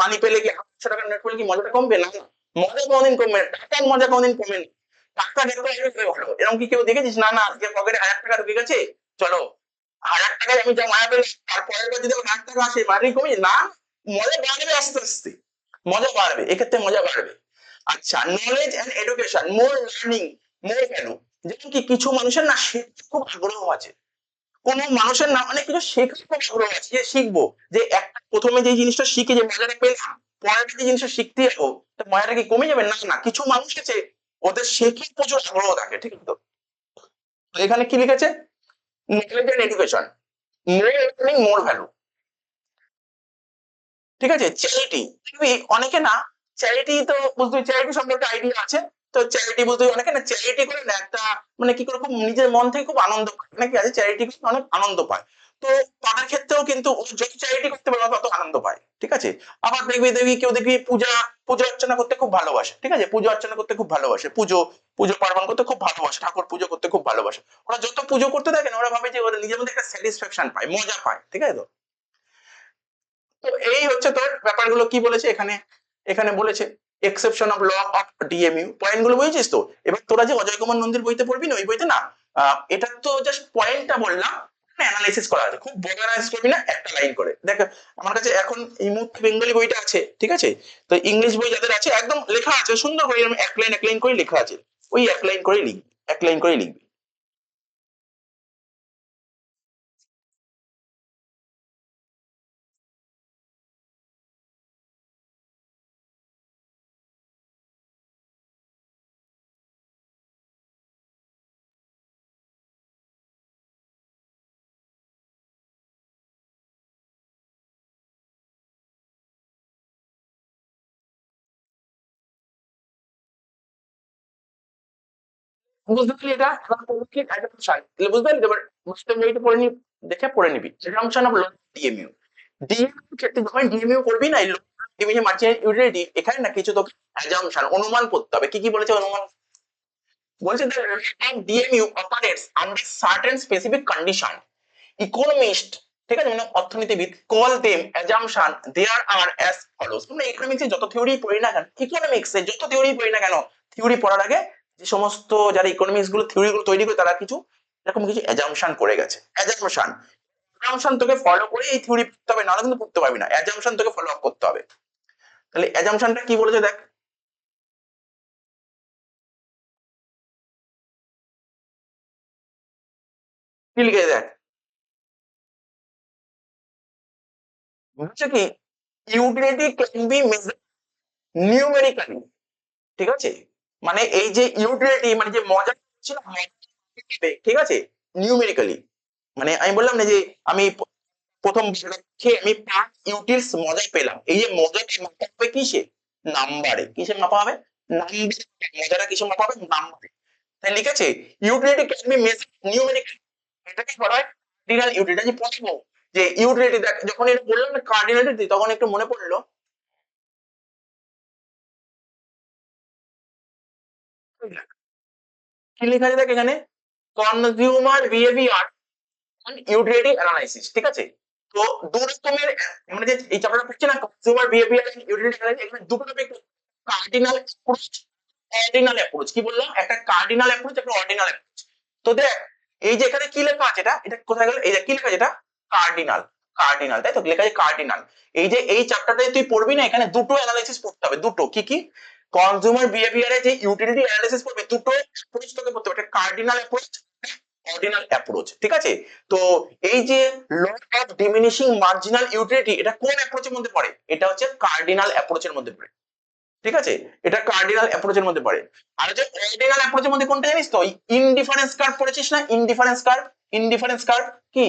মানি পেলে কি 100 টাকার নোট পেলে কি মজাটা কমবে, না না, মজা কোনোদিন কমবে না, টাকার মজা কোনোদিন কমে না। টাকা দেখতে আসবে ভালো, এরকম কি কেউ দেখেছিস, না না আজকে পকেটে 1000 টাকা ঢুকে গেছে, চলো 1000 টাকায় আমি যা মায়া পেলাম, তারপরের বার যদি আমার 1,00,000 টাকা আসে মানি কমে না, মজা বাড়বে আস্তে আস্তে, মজা বাড়বে, এক্ষেত্রে মজা বাড়বে। আচ্ছা, knowledge and education, more learning, more value. যেমন কি কিছু মানুষের না শিখতে খুব আগ্রহ আছে, কোন মানুষের না অনেক কিছু শেখার খুব আগ্রহ আছে, যে শিখবো, যে একটা প্রথমে যে জিনিসটা শিখে যে মজাটা পেলাম, পরের যে জিনিসটা শিখতে যাবো, মজাটা কি কমে যাবে, না না, কিছু মানুষ আছে ওদের শেখার প্রচুর আগ্রহ থাকে, ঠিক আছে। তো এখানে কি লিখেছে, knowledge and education, more learning, more value, ঠিক আছে। চ্যারিটি, দেখবি অনেকে না, চ্যারিটি তো বুঝতে, চ্যারিটি সম্পর্কে আইডিয়া আছে। তো চ্যারিটি বলতে অনেকে না চ্যারিটি করে না একটা, মানে কি করে খুব নিজের মন থেকে খুব আনন্দ পায়, অনেকে আছে চ্যারিটি করে অনেক আনন্দ পায়। তো তাদের ক্ষেত্রেও কিন্তু ও যত চ্যারিটি করতে পারে তত আনন্দ পায়, ঠিক আছে। আবার দেখবি কেউ দেখবি পূজা পূজা অর্চনা করতে খুব ভালোবাসে, ঠিক আছে, পুজো অর্চনা করতে খুব ভালোবাসে, পুজো পুজো পার্বণ করতে খুব ভালোবাসে, ঠাকুর পুজো করতে খুব ভালোবাসে। ওরা যত পুজো করতে থাকে না, ওরা ভাবে যে ওরা নিজের মধ্যে একটা স্যাটিসফ্যাকশন পায়, মজা পায়, ঠিক আছে। তো তো এই হচ্ছে তোর ব্যাপারগুলো কি বলেছে এখানে, এখানে বলেছে exception of law of DMU, point গুলো বুঝেছিস তো। এবার তোরা যে অজয় কুমার নন্দীর বইতে পড়বি না, ওই বইতে না এটা তো জাস্ট পয়েন্টটা বললাম, অ্যানালাইসিস করা আছে, খুব বড় অ্যানালাইসিস করবি না, একটা লাইন করে দেখ। আমার কাছে এখন এই মুহূর্তে বেঙ্গলি বইটা আছে, ঠিক আছে, তো ইংলিশ বই যাদের আছে একদম লেখা আছে সুন্দর করে, এরকম এক লাইন করে লেখা আছে, ওই এক লাইন করে লিখবি, এক লাইন করে লিখবি। বুঝতে পারলি এটা? এবার পড়বি কি একটা প্রশ্ন, তাহলে বুঝতে পারলি? এবার বুঝতে বইটা পড়ে নি, দেখে পড়ে নিবি অ্যাজাম্পশন অফ ডিএমইউ। ডিএমইউ ক্ষেত্রে যখন ডিএমইউ করবি না, ডিএমইউ মার্জিনাল ইউটিলিটি, এখানে না কিছু তোকে অ্যাজাম্পশন অনুমান করতে হবে। কি কি বলেছে অনুমান? বলছে the DMU operates under certain specific condition, economist, ঠিক আছে, মানে অর্থনীতিবিদ, কল দেম অ্যাজাম্পশন দেয়ার আর অ্যাজ ফলোস। আমরা ইকোনমিক্সে যত থিওরি পড়ি না কেন, ইকোনমিক্সে যত থিওরি পড়ি না কেন, থিওরি পড়ার আগে যে সমস্ত যারা ইকোনমিক্স গুলো থিওরি গুলো তৈরি করে, তারা কিছু এরকম কিছু অ্যাজাম্পশন করে গেছে। অ্যাজাম্পশন, অ্যাজাম্পশন তোকে ফলো করে এই থিওরি পড়তে হবে, নাহলে কিন্তু পড়তে পারবি না, অ্যাজাম্পশন তোকে ফলো আপ করতে হবে। তাহলে অ্যাজাম্পশনটা কি বলেছে দেখ, কি লিখে দেখ, হচ্ছে কি utility can be measured numerically, ঠিক আছে, মানে এই যে ইউটিলিটি মানে যে মজা ছিল, ঠিক আছে, নিউমেরিক্যালি, মানে আমি বললাম না যে আমি প্রথম খেয়ে আমি 5 ইউটিলস মজা পেলাম, এই যে মজাটা মাপা হবে কিসে, নাম্বারে, কিসে মাপা হবে, নাম্বার, মজাটা কিসে মাপা হবে, নাম্বারে। তাই লিখেছে utility can be measured numerically, এটাকে বলা হয় কার্ডিনাল ইউটিলিটি। যে প্রথম যে ইউটিলিটি দেখ, যখন এটা বললাম না কার্ডিনালিটি, তখন একটু মনে পড়লো কি লেখা আছে দেখ এখানে, কনজিউমার বিহেভিয়ার ইউটিলিটি অ্যানালাইসিস, ঠিক আছে। তো দু রকমের, মানে যে এই চ্যাপ্টারটা পড়ছে না consumer behaviour and utility analysis, এখানে দুটো topic, cardinal approach, ordinal approach. কি বললাম, একটা কার্ডিনাল অ্যাপ্রোচ, একটা অর্ডিনাল অ্যাপ্রোচ। তো দেখ এই যে এখানে কি লেখা আছে, এটা এটা কোথায় গেল, এই যে কি লেখা আছে, এটা কার্ডিনাল, কার্ডিনাল, তাই তো লেখা আছে কার্ডিনাল। এই যে এই চ্যাপ্টারটাতে তুই পড়বি না, এখানে দুটো অ্যানালাইসিস পড়তে হবে, দুটো কি কি, কনজিউমার বিহেভিয়ারে যে ইউটিলিটি অ্যানালাইসিস পড়বে, দুটো অ্যাপ্রোচ তোকে পড়তে হবে, একটা কার্ডিনাল অ্যাপ্রোচ, অর্ডিনাল অ্যাপ্রোচ, ঠিক আছে। তো এই যে law of diminishing marginal utility, এটা কোন অ্যাপ্রোচের মধ্যে পড়ে, এটা হচ্ছে কার্ডিনাল অ্যাপ্রোচের মধ্যে পড়ে, ঠিক আছে, এটা কার্ডিনাল অ্যাপ্রোচের মধ্যে পড়ে। আর যে অর্ডিনাল অ্যাপ্রোচের মধ্যে কোনটা জানিস তো, ইনডিফারেন্স কার্ভ পড়েছিস না, ইনডিফারেন্স কার্ভ, ইনডিফারেন্স কার্ভ কি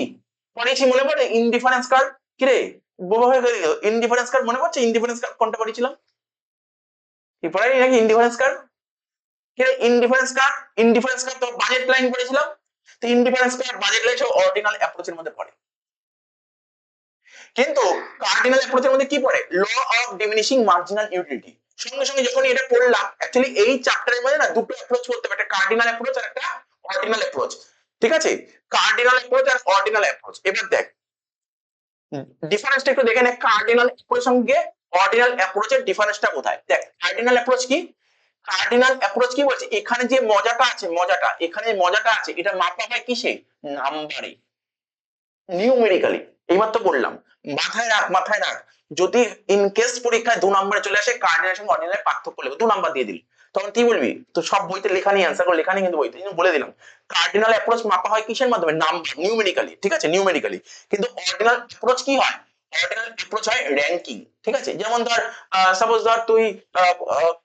পড়েছি মনে পড়ে, ইনডিফারেন্স কার্ভ কি রে, বোবা হয়ে গেল, ইনডিফারেন্স কার্ভ মনে পড়ছে, ইনডিফারেন্স কার্ভ কোনটা পড়েছিলাম, কি পড়াই নাকি ইনডিফারেন্স কার্ভ, কি রে ইনডিফারেন্স কার্ভ, ইনডিফারেন্স কার্ভ তো বাজেট লাইন পড়েছিলাম, তো ইনডিফারেন্স কার্ভ বাজেট লাইন সব অর্ডিনাল অ্যাপ্রোচের মধ্যে পড়ে। কিন্তু কার্ডিনাল অ্যাপ্রোচের মধ্যে কি পড়ে, law of diminishing marginal utility. সঙ্গে সঙ্গে যখন এটা পড়লাম, অ্যাকচুয়ালি এই চ্যাপ্টারের মধ্যে না দুটো অ্যাপ্রোচ করতে হবে, একটা কার্ডিনাল অ্যাপ্রোচ আর একটা অর্ডিনাল অ্যাপ্রোচ, ঠিক আছে, কার্ডিনাল অ্যাপ্রোচ আর অর্ডিনাল অ্যাপ্রোচ। এবার দেখ ডিফারেন্সটা একটু দেখে নে, কার্ডিনাল অ্যাপ্রোচের সঙ্গে অর্ডিনাল অ্যাপ্রোচের ডিফারেন্সটা কোথায়। দেখ কার্ডিনাল অ্যাপ্রোচ কি, কার্ডিনাল অ্যাপ্রোচ কি বলছে, এখানে যে মজাটা আছে, মজাটা এখানে মজাটা আছে, এটা মাপা হয় কিসে, নাম্বারে, নিউমেরিক্যালি। এইবার তো বললাম, মাথায় রাখ, মাথায় রাখ, যদি ইন কেস পরীক্ষায় 2 নম্বরে চলে আসে কার্ডিনাল সঙ্গে অর্ডিনাল পার্থক্য লিখে 2 নম্বর দিয়ে দিল, তখন কি বলবি, তো সব বইতে লেখা নেই, অ্যান্সার করে লেখা নেই কিন্তু বইতে, বলে দিলাম কার্ডিনাল অ্যাপ্রোচ মাপা হয় কিসের মাধ্যমে, নাম্বার, নিউমেরিক্যালি, ঠিক আছে, নিউমেরিক্যালি। কিন্তু অর্ডিনাল অ্যাপ্রোচ কি হয়, অর্ডিনাল অ্যাপ্রোচ হয় র্যাঙ্কিং, ঠিক আছে। যেমন ধর সাপোজ ধর তুই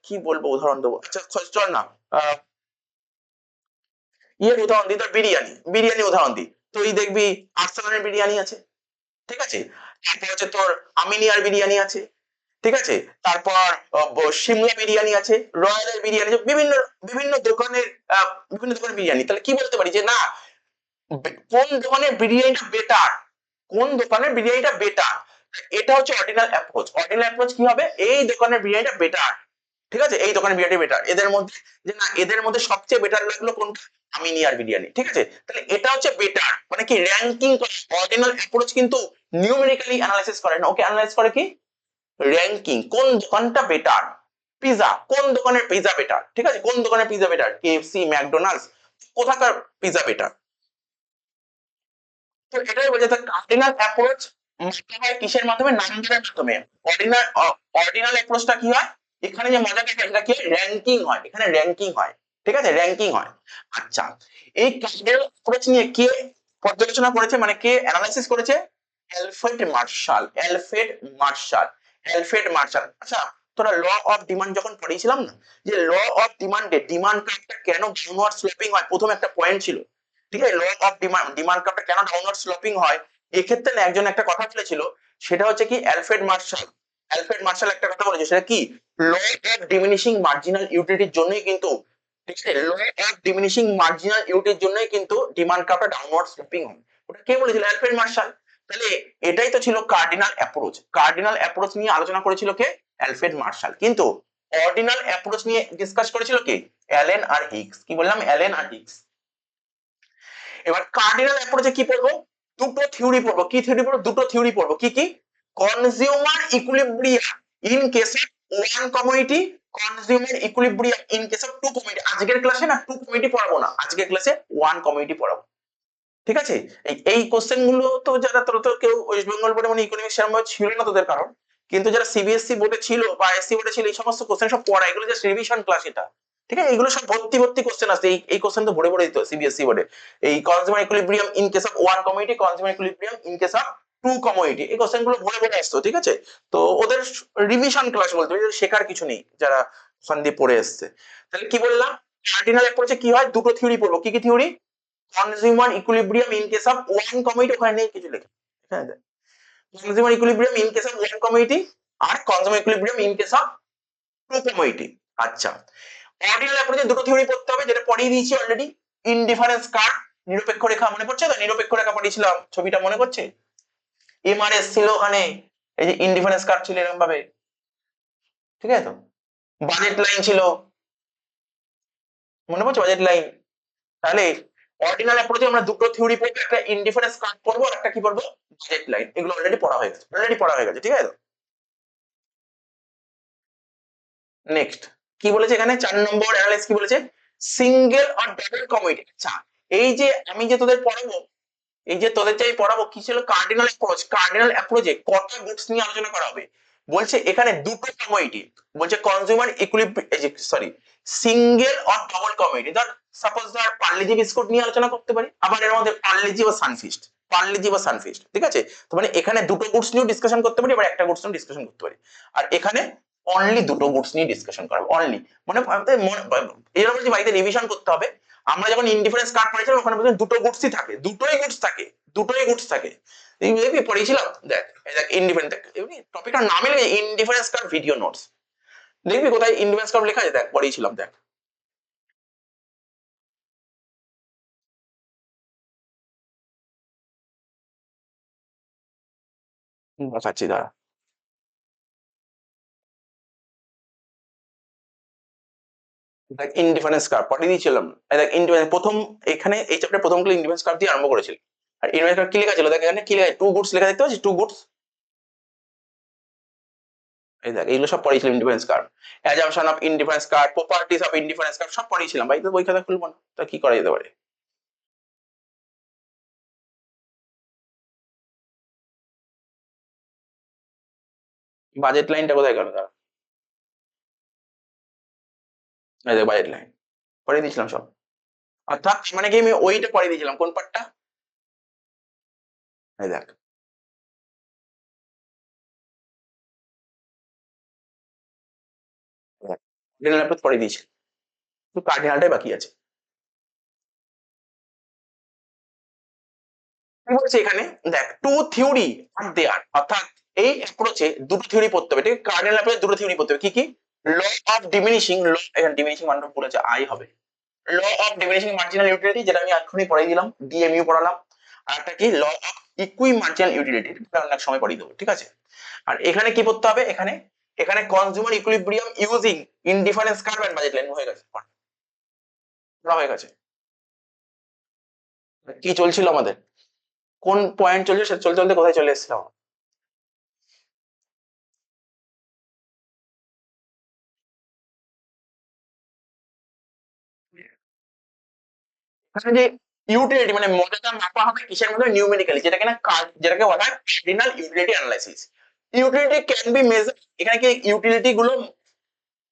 কি বলবো উদাহরণ দেবো, আচ্ছা চল না ইয়ের উদাহরণ দিই, ধর বিরিয়ানি, বিরিয়ানি উদাহরণ দিই, তুই দেখবি আর্সালানের বিরিয়ানি আছে, ঠিক আছে, তারপর হচ্ছে তোর আমিনিয়ার বিরিয়ানি আছে, ঠিক আছে, তারপর সিমলা বিরিয়ানি আছে, রয়্যালের বিরিয়ানি আছে, বিভিন্ন বিভিন্ন দোকানের বিভিন্ন দোকানের বিরিয়ানি। তাহলে কি বলতে পারি যে না, কোন দোকানের বিরিয়ানিটা বেটার, কোন দোকানের বিরিয়ানিটা বেটার, এটা হচ্ছে অর্ডিনাল অ্যাপ্রোচ। অর্ডিনাল অ্যাপ্রোচ কি হবে, এই দোকানের বিরিয়ানিটা বেটার, ঠিক আছে, এই দোকানের বিরিয়ানি বেটার, এদের মধ্যে যে না এদের মধ্যে সবচেয়ে বেটার লাগলো কোনটা, আমিনিয়ার বিরিয়ানি, ঠিক আছে, তাহলে এটা হচ্ছে বেটার, মানে কি র্যাঙ্কিং করে। অর্ডিনাল অ্যাপ্রোচ কিন্তু নিউমেরিক্যালি অ্যানালাইসিস করে না, ওকে অ্যানালাইজ করে কি র্যাঙ্কিং, কোন দোকানটা বেটার, পিজা কোন দোকানের পিজা বেটার, ঠিক আছে, কোন দোকানের পিজা বেটার, কেএফসি, ম্যাকডোনাল্ডস, কোথাকার পিজা বেটার। তো এটাই বলছে কার্ডিনাল অ্যাপ্রোচ হয় কিসের মাধ্যমে, নাম্বারের মাধ্যমে। অর্ডিনাল অর্ডিনাল অ্যাপ্রোচটা কি হয়, এখানে যে মজাটা এটা কি র্যাঙ্কিং হয়, এখানে র্যাঙ্কিং হয়, ঠিক আছে, র্যাঙ্কিং হয়। আচ্ছা, এই কার্ডিনাল অ্যাপ্রোচ নিয়ে কে পর্যালোচনা করেছে, মানে কে অ্যানালাইসিস করেছে, Alfred Marshall, Alfred Marshall, Alfred Marshall. আচ্ছা, তোরা ল অফ ডিমান্ড যখন পড়িয়েছিলাম না, যে ল অফ ডিমান্ডে ডিমান্ড কার্ভটা কেন ডাউনওয়ার্ড স্লোপিং হয়, প্রথম একটা পয়েন্ট ছিল, ঠিক আছে, ল অফ ডিমান্ড, ডিমান্ড কার্ভটা কেন ডাউনওয়ার্ড স্লোপিং হয়, এক্ষেত্রে না একজন একটা কথা বলেছিল, সেটা হচ্ছে কি অ্যালফ্রেড মার্শাল, অ্যালফ্রেড মার্শাল একটা কথা বলেছে, সেটা কি ল অফ ডিমিনিশিং মার্জিনাল ইউটিলিটির জন্যই কিন্তু, ঠিক আছে, ল অফ ডিমিনিশিং মার্জিনাল ইউটিলিটির জন্যই কিন্তু ডিমান্ড কার্ভটা ডাউনওয়ার্ড স্লোপিং হয়। ওটা কে বলেছিল, অ্যালফ্রেড মার্শাল। তাহলে এটাই তো ছিল কার্ডিনাল অ্যাপ্রোচ, কার্ডিনাল অ্যাপ্রোচ নিয়ে আলোচনা করেছিল কে, অ্যালফ্রেড মার্শাল। কিন্তু অর্ডিনাল অ্যাপ্রোচ নিয়ে ডিসকাস করেছিল কে, অ্যালেন আর হিগস। কি বললাম, অ্যালেন আর হিগস। এবার কার্ডিনাল অ্যাপ্রোচে কি পড়বো, দুটো থিওরি পড়বো, কি থিওরি পড়বো, দুটো থিওরি পড়বো, কি কি, consumer equilibrium in case of one community, consumer equilibrium in case of two community. আজকের ক্লাসে না টু কমিউনিটি পড়াবো না, আজকের ক্লাসে ওয়ান কমিউনিটি পড়াবো, ঠিক আছে। এই কোশ্চেন গুলো তো যারা, তোর তো কেউ ওয়েস্ট বেঙ্গল বোর্ডে মানে ইকোনমিক্স সেরকম ছিল না তোদের, কারণ কিন্তু যারা সিবিএসসি বোর্ডে ছিল বা এসসি বোর্ডে ছিল, এই সমস্ত কোশ্চেন সব পড়া, এগুলো জাস্ট রিভিশন ক্লাস এটা, ঠিক আছে, এগুলো সব ভর্তি ভর্তি কোশ্চেন আছে, এই কোশ্চেন তো ভরে ভরে দিত সিবিএসসি বোর্ডে, এই consumer equilibrium in case of one community, consumer equilibrium in case of two community, এই কোশ্চেন গুলো ভরে ভরে আসতো, ঠিক আছে। তো ওদের রিভিশন ক্লাস বলতে হবে, শেখার কিছু নেই যারা সন্দীপ পড়ে এসছে। তাহলে কি বললাম, কার্ডিনাল অ্যাপ্রোচে কি হয়, দুটো থিওরি পড়বো, কি কি theory, consumer equilibrium in case of one community, ওখানে নেই কিছু লেখা, হ্যাঁ, consumer equilibrium in case of one community, আর consumer equilibrium in case of two community. আচ্ছা, অর্ডিনাল অ্যাপ্রোচে দুটো থিওরি পড়তে হবে, যেটা পড়িয়ে দিয়েছি অলরেডি, ইনডিফারেন্স কার্ভ, নিরপেক্ষ রেখা, মনে পড়ছে তো, নিরপেক্ষ রেখা পড়িয়েছিলাম, ছবিটা মনে পড়ছে, এমআরএস ছিল ওখানে, এই যে ইনডিফারেন্স কার্ভ ছিল এরকম ভাবে, ঠিক আছে তো, বাজেট লাইন ছিল, মনে পড়ছে বাজেট লাইন। তাহলে অর্ডিনাল অ্যাপ্রোচে আমরা দুটো থিওরি পড়বো, একটা ইনডিফারেন্স কার্ভ পড়বো আর একটা কি পড়বো, বাজেট লাইন, এগুলো অলরেডি পড়া হয়ে গেছে, অলরেডি পড়া হয়ে গেছে, ঠিক আছে। নেক্সট কি বলেছে এখানে, 4 নম্বর অ্যানালাইসিস কি বলেছে, সিঙ্গেল আর ডাবল কমিউনিটি। আচ্ছা, এই যে আমি যে তোদের পড়াবো, এই যে তোদের যে পড়াবো কি ছিল, কার্ডিনাল অ্যাপ্রোচ, কার্ডিনাল অ্যাপ্রোচে কটা গুডস নিয়ে আলোচনা করা হবে, বলছে এখানে দুটো কমিউনিটি, বলছে কনজিউমার ইকুইলিব্রিয়াম, সরি, সিঙ্গেল আর ডাবল কমিউনিটি। ধর সাপোজ ধর পার্লেজি বিস্কুট নিয়ে আলোচনা করতে পারি, আবার এর মধ্যে পার্লেজি বা সানফিস্ট, পার্লেজি বা সানফিস্ট, ঠিক আছে, তো মানে এখানে দুটো গুডস নিয়েও ডিসকাশন করতে পারি, আবার একটা গুডস নিয়ে ডিসকাশন করতে পারি, আর এখানে অনলি দুটো গুডস নিয়ে ডিসকাশন করাবো, অনলি, মানে এরকম যে বাড়িতে রিভিশন করতে হবে। আমরা যখন ইনডিফারেন্স কার্ড পড়েছিলাম ওখানে বলছেন দুটো গুডসই থাকে, দুটোই গুডস থাকে, দুটোই গুডস থাকে, দেখবি পড়েছিলাম, দেখ এই দেখ ইনডিফারেন্স, এমনি টপিকটার নামে লিখে ইনডিফারেন্স কার্ড ভিডিও নোটস, দেখবি কোথায় ইনডিফারেন্স কার্ড লেখা আছে, দেখ পড়েছিলাম, দেখ দেখাচ্ছি দাঁড়া, দেখ ইনডিফারেন্স কার্ভ পড়িয়ে দিয়েছিলাম, এই দেখ ইনডিফারেন্স প্রথম, এখানে এই চ্যাপ্টার প্রথম গুলো ইনডিফারেন্স কার্ভ দিয়ে আরম্ভ করেছিল, আর ইনডিফারেন্স কার্ভ কি লেখা ছিল, দেখ এখানে কি লেখা, টু গুডস লেখা দেখতে পাচ্ছিস, টু গুডস, এই দেখ এইগুলো সব পড়িয়েছিলাম, indifference curve, assumption of indifference curve, properties of indifference curve, সব পড়িয়েছিলাম ভাই, তো বই খাতা খুলবো না, তা কি করা যেতে পারে। বাজেট লাইনটা কোথায় গেল, দাঁড়া, এই দেখ বাজেট লাইন পড়িয়ে দিয়েছিলাম সব, অর্থাৎ মানে কি আমি ওইটা পড়িয়ে দিয়েছিলাম, কোন পার্টটা, এই দেখ, কার্ডিনাল অ্যাপ্রোচ পড়িয়ে দিয়েছি, তো কার্ডিনালটাই বাকি আছে। কি বলছে এখানে, দেখ টু থিওরি আর দেয়ার, অর্থাৎ এই অ্যাপ্রোচে দুটো থিওরি পড়তে হবে, ঠিক আছে, কার্ডিনাল অ্যাপ্রোচে দুটো থিওরি পড়তে হবে, কি কি, ল অফ ডিমিনিশিং, ল, এখানে ডিমিনিশিং মানটা বলেছে আই হবে, law of diminishing marginal utility, যেটা আমি এক্ষুনি পড়াই দিলাম, ডিএমইউ পড়ালাম, আর একটা কি ল অফ ইকুই মার্জিনাল ইউটিলিটি, অনেক সময় পড়িয়ে দেবো, ঠিক আছে। আর এখানে কি করতে হবে, এখানে এখানে consumer equilibrium using indifference curve and budget line হয়ে গেছে, হয়ে গেছে। কি চলছিল আমাদের, কোন পয়েন্ট চলছে, সে চলতে চলতে কোথায় চলে এসেছিলাম। যে ইউটিলিটি মানে মজাটা মাপা হবে কিসের মধ্যে, নিউমেরিক্যালি, যেটা কিনা যেটাকে বলা হয় cardinal utility analysis. Utility can be measure, এখানে কি ইউটিলিটি গুলো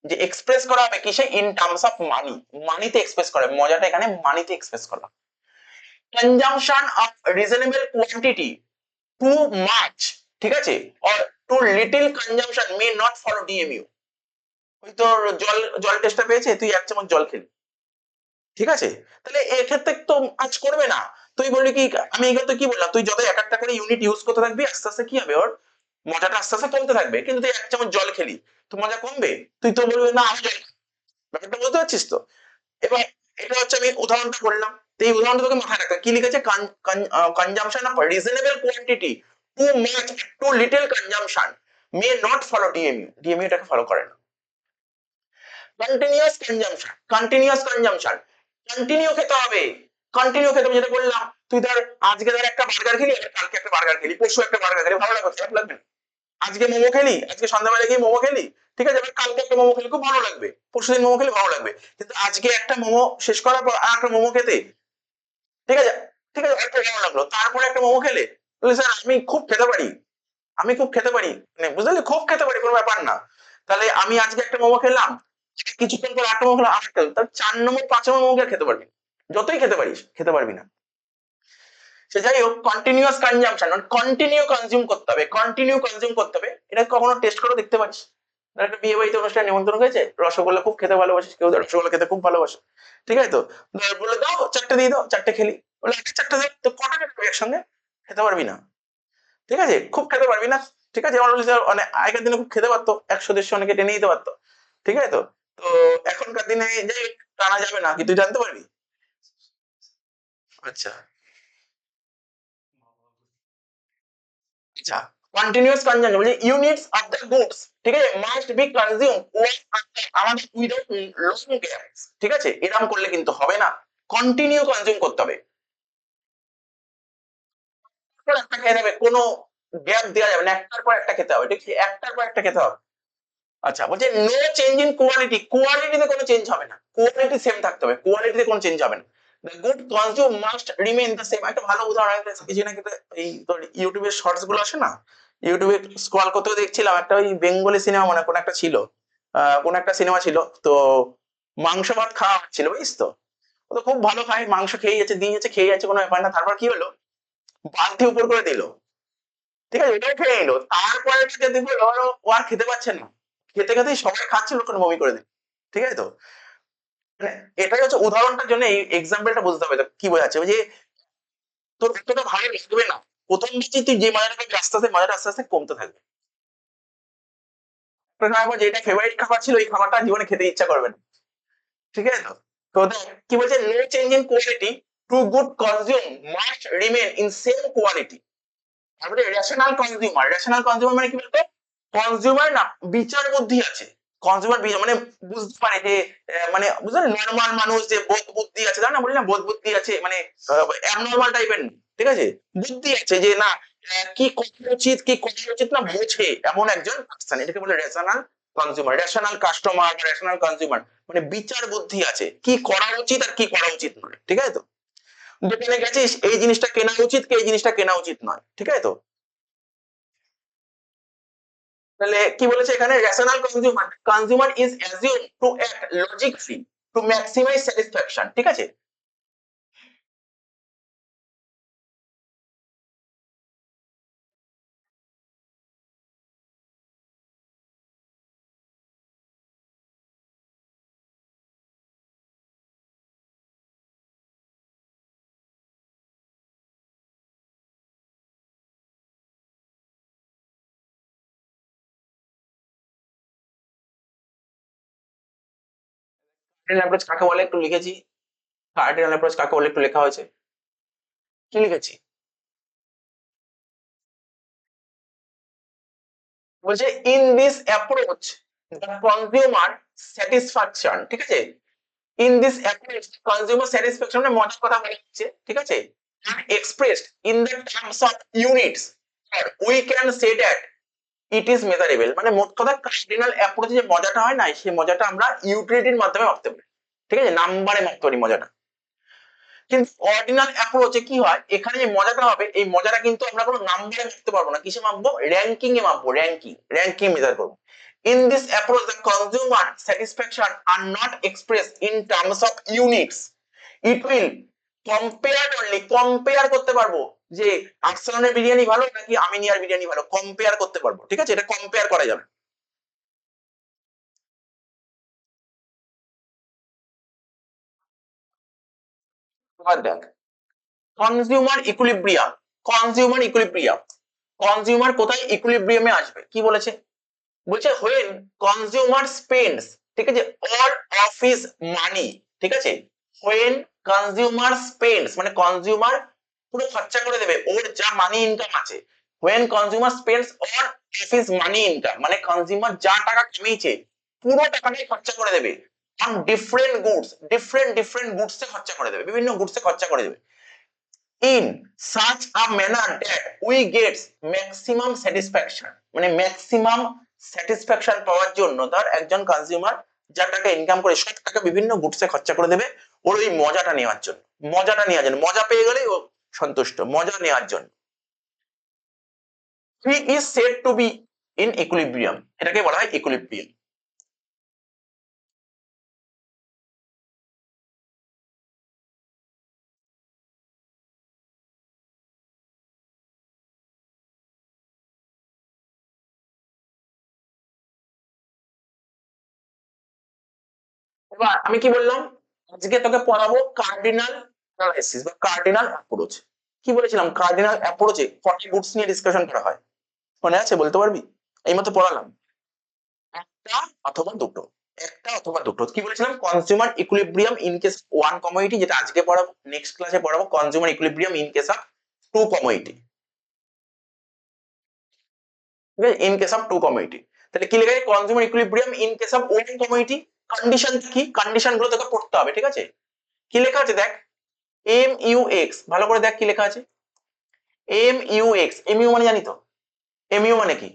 যে এক্সপ্রেস করা হবে কিসে, ইন টার্মস অফ মানি, মানিতে এক্সপ্রেস করে, মজাটা এখানে মানিতে এক্সপ্রেস করা। Consumption of reasonable quantity too much, ঠিক আছে, or too little consumption may not follow DMU. ওই তোর জল জল টেস্টটা পেয়েছে, তুই 1 চামচ জল খেলি, ঠিক আছে, তাহলে এক্ষেত্রে তো কাজ করবে না। তুই বললি কি, আমি এগুলো তো কি বললাম, তুই যত এক একটা করে ইউনিট ইউজ করতে থাকবি, আস্তে আস্তে কি হবে, ওর মজাটা আস্তে আস্তে কমতে থাকবে। কিন্তু তুই 1 চামচ জল খেলি, তো মজা কমবে, তুই তো বলবি না আমি জল, ব্যাপারটা বুঝতে পারছিস তো। এবার এটা হচ্ছে আমি উদাহরণটা বললাম, তো এই উদাহরণটা তোকে মাথায় রাখতে কি লিখেছে, consumption of reasonable quantity too much too little consumption may not follow DMU, DMU এটাকে ফলো করে না। Continuous consumption, continuous consumption, continue খেতে হবে, কন্টিনিউ খেতে হবে, যেটা বললাম, তুই ধর আজকে ধর একটা বার্গার খেলি, কালকে একটা বার্গার খেলি, পরশু একটা বার্গার খেলি, ভালো লাগবে, খারাপ লাগবে না। আজকে মোমো খেলি, আজকে সন্ধ্যাবেলা গিয়ে মোমো খেলি, ঠিক আছে, এবার কালকে একটা মোমো খেলি, খুব ভালো লাগবে, পরশুদিন মোমো খেলি ভালো লাগবে। কিন্তু আজকে একটা মোমো শেষ করার পর আর একটা মোমো খেতে, ঠিক আছে, ঠিক আছে, একটা ভালো লাগলো, তারপরে একটা মোমো খেলে, বলি স্যার আমি খুব খেতে পারি, আমি খুব খেতে পারি, মানে বুঝলি, খুব খেতে পারি, কোনো ব্যাপার না। তাহলে আমি আজকে একটা মোমো খেলাম, কিছুক্ষণ পর একটা মোমো খেলাম, আরেকটা, তাহলে 4 নম্বর 5 নম্বর মোমো খেতে পারবি, যতই খেতে পারিস খেতে পারবি না। সে যাই হোক, কন্টিনিউয়াস কনজাম্পশন মানে কন্টিনিউ কনজিউম করতে হবে, কন্টিনিউ কনজিউম করতে হবে। এটা কখনো টেস্ট করে দেখতে পারিস, একটা বিয়ে বাড়িতে অনুষ্ঠানে নিমন্ত্রণ হয়েছে, রসগোল্লা খুব খেতে ভালোবাসিস, কেউ রসগোল্লা খেতে খুব ভালোবাসে, ঠিক আছে, তো বলে দাও 4টে দিয়ে দাও, 4টে খেলি, বলে একটা 4টে দাও, তো কটা খেতে একসঙ্গে, খেতে পারবি না, ঠিক আছে, খুব খেতে পারবি না, ঠিক আছে। আমার মানে আগের দিনে খুব খেতে পারতো, 100 150 অনেকে টেনে নিতে পারতো, ঠিক আছে, তো তো এখনকার দিনে যে টানা যাবে না, কি তুই জানতে পারবি। আচ্ছা, আচ্ছা, কন্টিনিউয়াস কনজাম্পশন বলছে ইউনিটস অফ দ্য গুডস, ঠিক আছে, must be consume one after আমাদের উইদাউট লং গ্যাপস, ঠিক আছে, এরকম করলে কিন্তু হবে না, কন্টিনিউ কনজিউম করতে হবে, একটা খেয়ে যাবে, কোনো গ্যাপ দেওয়া যাবে না, একটার পর একটা খেতে হবে, ঠিক আছে, একটার পর একটা খেতে হবে। আচ্ছা, বলছে নো চেঞ্জ ইন কোয়ালিটি, কোয়ালিটিতে কোনো চেঞ্জ হবে না, কোয়ালিটি সেম থাকতে হবে, কোয়ালিটিতে কোনো চেঞ্জ হবে না। The good consume must remain the same. একটা ভালো উদাহরণ আমি কিছু না কিন্তু এই তোর ইউটিউবের শর্টস গুলো আসে না, ইউটিউবে স্ক্রল করতে দেখছিলাম, একটা ওই বেঙ্গলি সিনেমা মানে কোন একটা ছিল, কোন একটা সিনেমা ছিল, তো মাংস ভাত খাওয়া হচ্ছিল, বুঝিস তো, ও তো খুব ভালো খায়, মাংস খেয়ে যাচ্ছে, দিয়ে যাচ্ছে, খেয়ে যাচ্ছে, কোনো ব্যাপার না, তারপর কি হলো, বালতি উপর করে দিল, ঠিক আছে, এটাও খেয়ে নিল, তারপরে দেখবো ও আর খেতে পারছে না, খেতে খেতেই সবাই খাচ্ছে, লোকের বমি করে দিল, ঠিক আছে, তো মানে এটাই হচ্ছে উদাহরণটার জন্য এই এক্সাম্পলটা বুঝতে হবে, তো কি বোঝাচ্ছে, ওই যে তোর এতটা ভালো লাগবে না, প্রথম দিকে তুই যে মজাটা পাবি, আস্তে আস্তে মজাটা আস্তে আস্তে কমতে থাকবে, যেটা ফেভারিট খাবার ছিল, এই খাবারটা জীবনে খেতে ইচ্ছা করবে না, ঠিক আছে, তো তো দেখ কি বলছে, no change in quality to good consume must remain in same quality. তারপরে রেশনাল কনজিউমার, রেশনাল কনজিউমার মানে কি বলতো, কনজিউমার না বিচার বুদ্ধি আছে, কনজিউমার মানে বুঝতে পারে যে মানে বুঝলেন, নর্মাল মানুষ যে বোধ বুদ্ধি আছে, জানো না, বলি না বোধ বুদ্ধি আছে, মানে অ্যাবনর্মাল টাইপের, ঠিক আছে, বুদ্ধি আছে যে না, কি করা উচিত কি করা উচিত না বোঝে, এমন একজন পার্সন, এটাকে বলে rational consumer, rational customer, rational consumer, মানে বিচার বুদ্ধি আছে, কি করা উচিত আর কি করা উচিত নয়, ঠিক আছে, তো দোকানে গেছিস, এই জিনিসটা কেনা উচিত কি এই জিনিসটা কেনা উচিত নয়, ঠিক আছে, তো তাহলে কি বলেছে এখানে, rational consumer, consumer is assume to act logically to maximize satisfaction, ঠিক আছে, কার্ডিনাল অ্যাপ্রোচ কাকে বলে একটু লিখেছি, কার্ডিনাল অ্যাপ্রোচ কাকে বলে একটু লেখা হয়েছে, কি লিখেছি, বলছে in this approach the consumer satisfaction, ঠিক আছে, in this approach consumer satisfaction মানে মজার কথা বলা হচ্ছে, ঠিক আছে, expressed in the terms of units or we can say that it is measurable, মানে মোট কথা কার্ডিনাল অ্যাপ্রোচে যে মজাটা হয় না সেই মজাটা আমরা ইউটিলিটির মাধ্যমে মাপতে পারি, ঠিক আছে, নাম্বারে মাপতে পারি মজাটা। কিন্তু অর্ডিনাল অ্যাপ্রোচে কি হয়, এখানে যে মজাটা হবে এই মজাটা কিন্তু আমরা কোনো নাম্বারে মাপতে পারবো না, কিসে মাপবো, র‍্যাঙ্কিং এ মাপবো, র‍্যাঙ্কিং মেজার করবো। In this approach the consumer satisfaction are not expressed in terms of units, it will compare করতে পারবো যে আর্সেনালের বিরিয়ানি ভালো নাকি আমিনিয়ার বিরিয়ানি ভালো, কম্পেয়ার করতে পারবো, ঠিক আছে, এটা কম্পেয়ার করা যাবে। এবার দেখ consumer equilibrium, consumer equilibrium, consumer কোথায় ইকুইলিব্রিয়ামে আসবে কি বলেছে, বলছে when consumer spends, ঠিক আছে, all of his money, ঠিক আছে, when consumer spends মানে কনজিউমার পুরো খরচা করে দেবে ওর যা মানি ইনকাম আছে, when consumer spends all of his money income মানে কনজিউমার যা টাকা কামিয়েছে পুরো টাকাটাই খরচা করে দেবে on different goods, different goods এ খরচা করে দেবে, বিভিন্ন গুডস এ খরচা করে দেবে, in such a manner that we get maximum satisfaction, মানে ম্যাক্সিমাম স্যাটিসফ্যাকশন পাওয়ার জন্য ধর একজন কনজিউমার যা টাকা ইনকাম করে সব টাকা বিভিন্ন গুডসে খরচা করে দেবে ওর ওই মজাটা নেওয়ার জন্য, মজাটা নেওয়ার জন্য, মজা পেয়ে গেলেই ও সন্তুষ্ট, মজা নেওয়ার জন্য। he is said to be in equilibrium, এটাকে বলা হয় ইকুইলিব্রিয়াম। এবার আমি কি বললাম, আজকে তোকে পড়াবো কার্ডিনাল অ্যানালাইসিস বা কার্ডিনাল অ্যাপ্রোচ। কি বলেছিলাম, কার্ডিনাল অ্যাপ্রোচে কয়টা গুডস নিয়ে ডিসকাশন করা হয় মনে আছে, বলতে পারবি, এইমাত্র পড়ালাম, একটা অথবা দুটো, একটা অথবা দুটো, কি বলেছিলাম, consumer equilibrium in case one commodity, যেটা আজকে পড়াবো, নেক্সট ক্লাসে পড়াবো consumer equilibrium in case of two commodity, ঠিক আছে, in case of two commodity. তাহলে কি লেখা আছে, consumer equilibrium in case of one commodity, condition কি, কন্ডিশন গুলো তোকে পড়তে হবে, ঠিক আছে, কি লেখা আছে দেখ, এম ইউ এক্স, ভালো করে দেখ কি লেখা আছে, M U X, M U মানে জানি তো, এম ইউ মানে কি,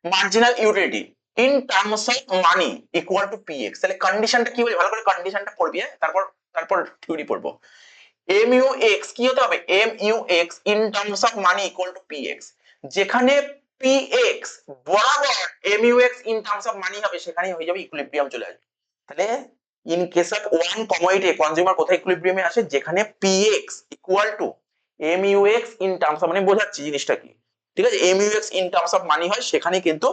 marginal utility in terms of money equal to px, তাহলে কন্ডিশনটা কি বলে ভালো করে কন্ডিশনটা পড়বি, তারপর তারপর থিওরি পড়বো। mux কি হতে হবে, mux in terms of money equal to px, যেখানে px বরাবর mux ইন টার্মস অফ মানি হবে সেখানেই হয়ে যাবে ইকুইলিব্রিয়াম চলে আসবে। তাহলে in case of one commodity consumer কোথায় ইকুইলিব্রিয়ামে আসে, যেখানে px equal two mux in terms of, মানে বোঝাচ্ছি জিনিসটা কি, ঠিক আছে, mux ইন টার্মস অফ মানি হয় সেখানে কিন্তু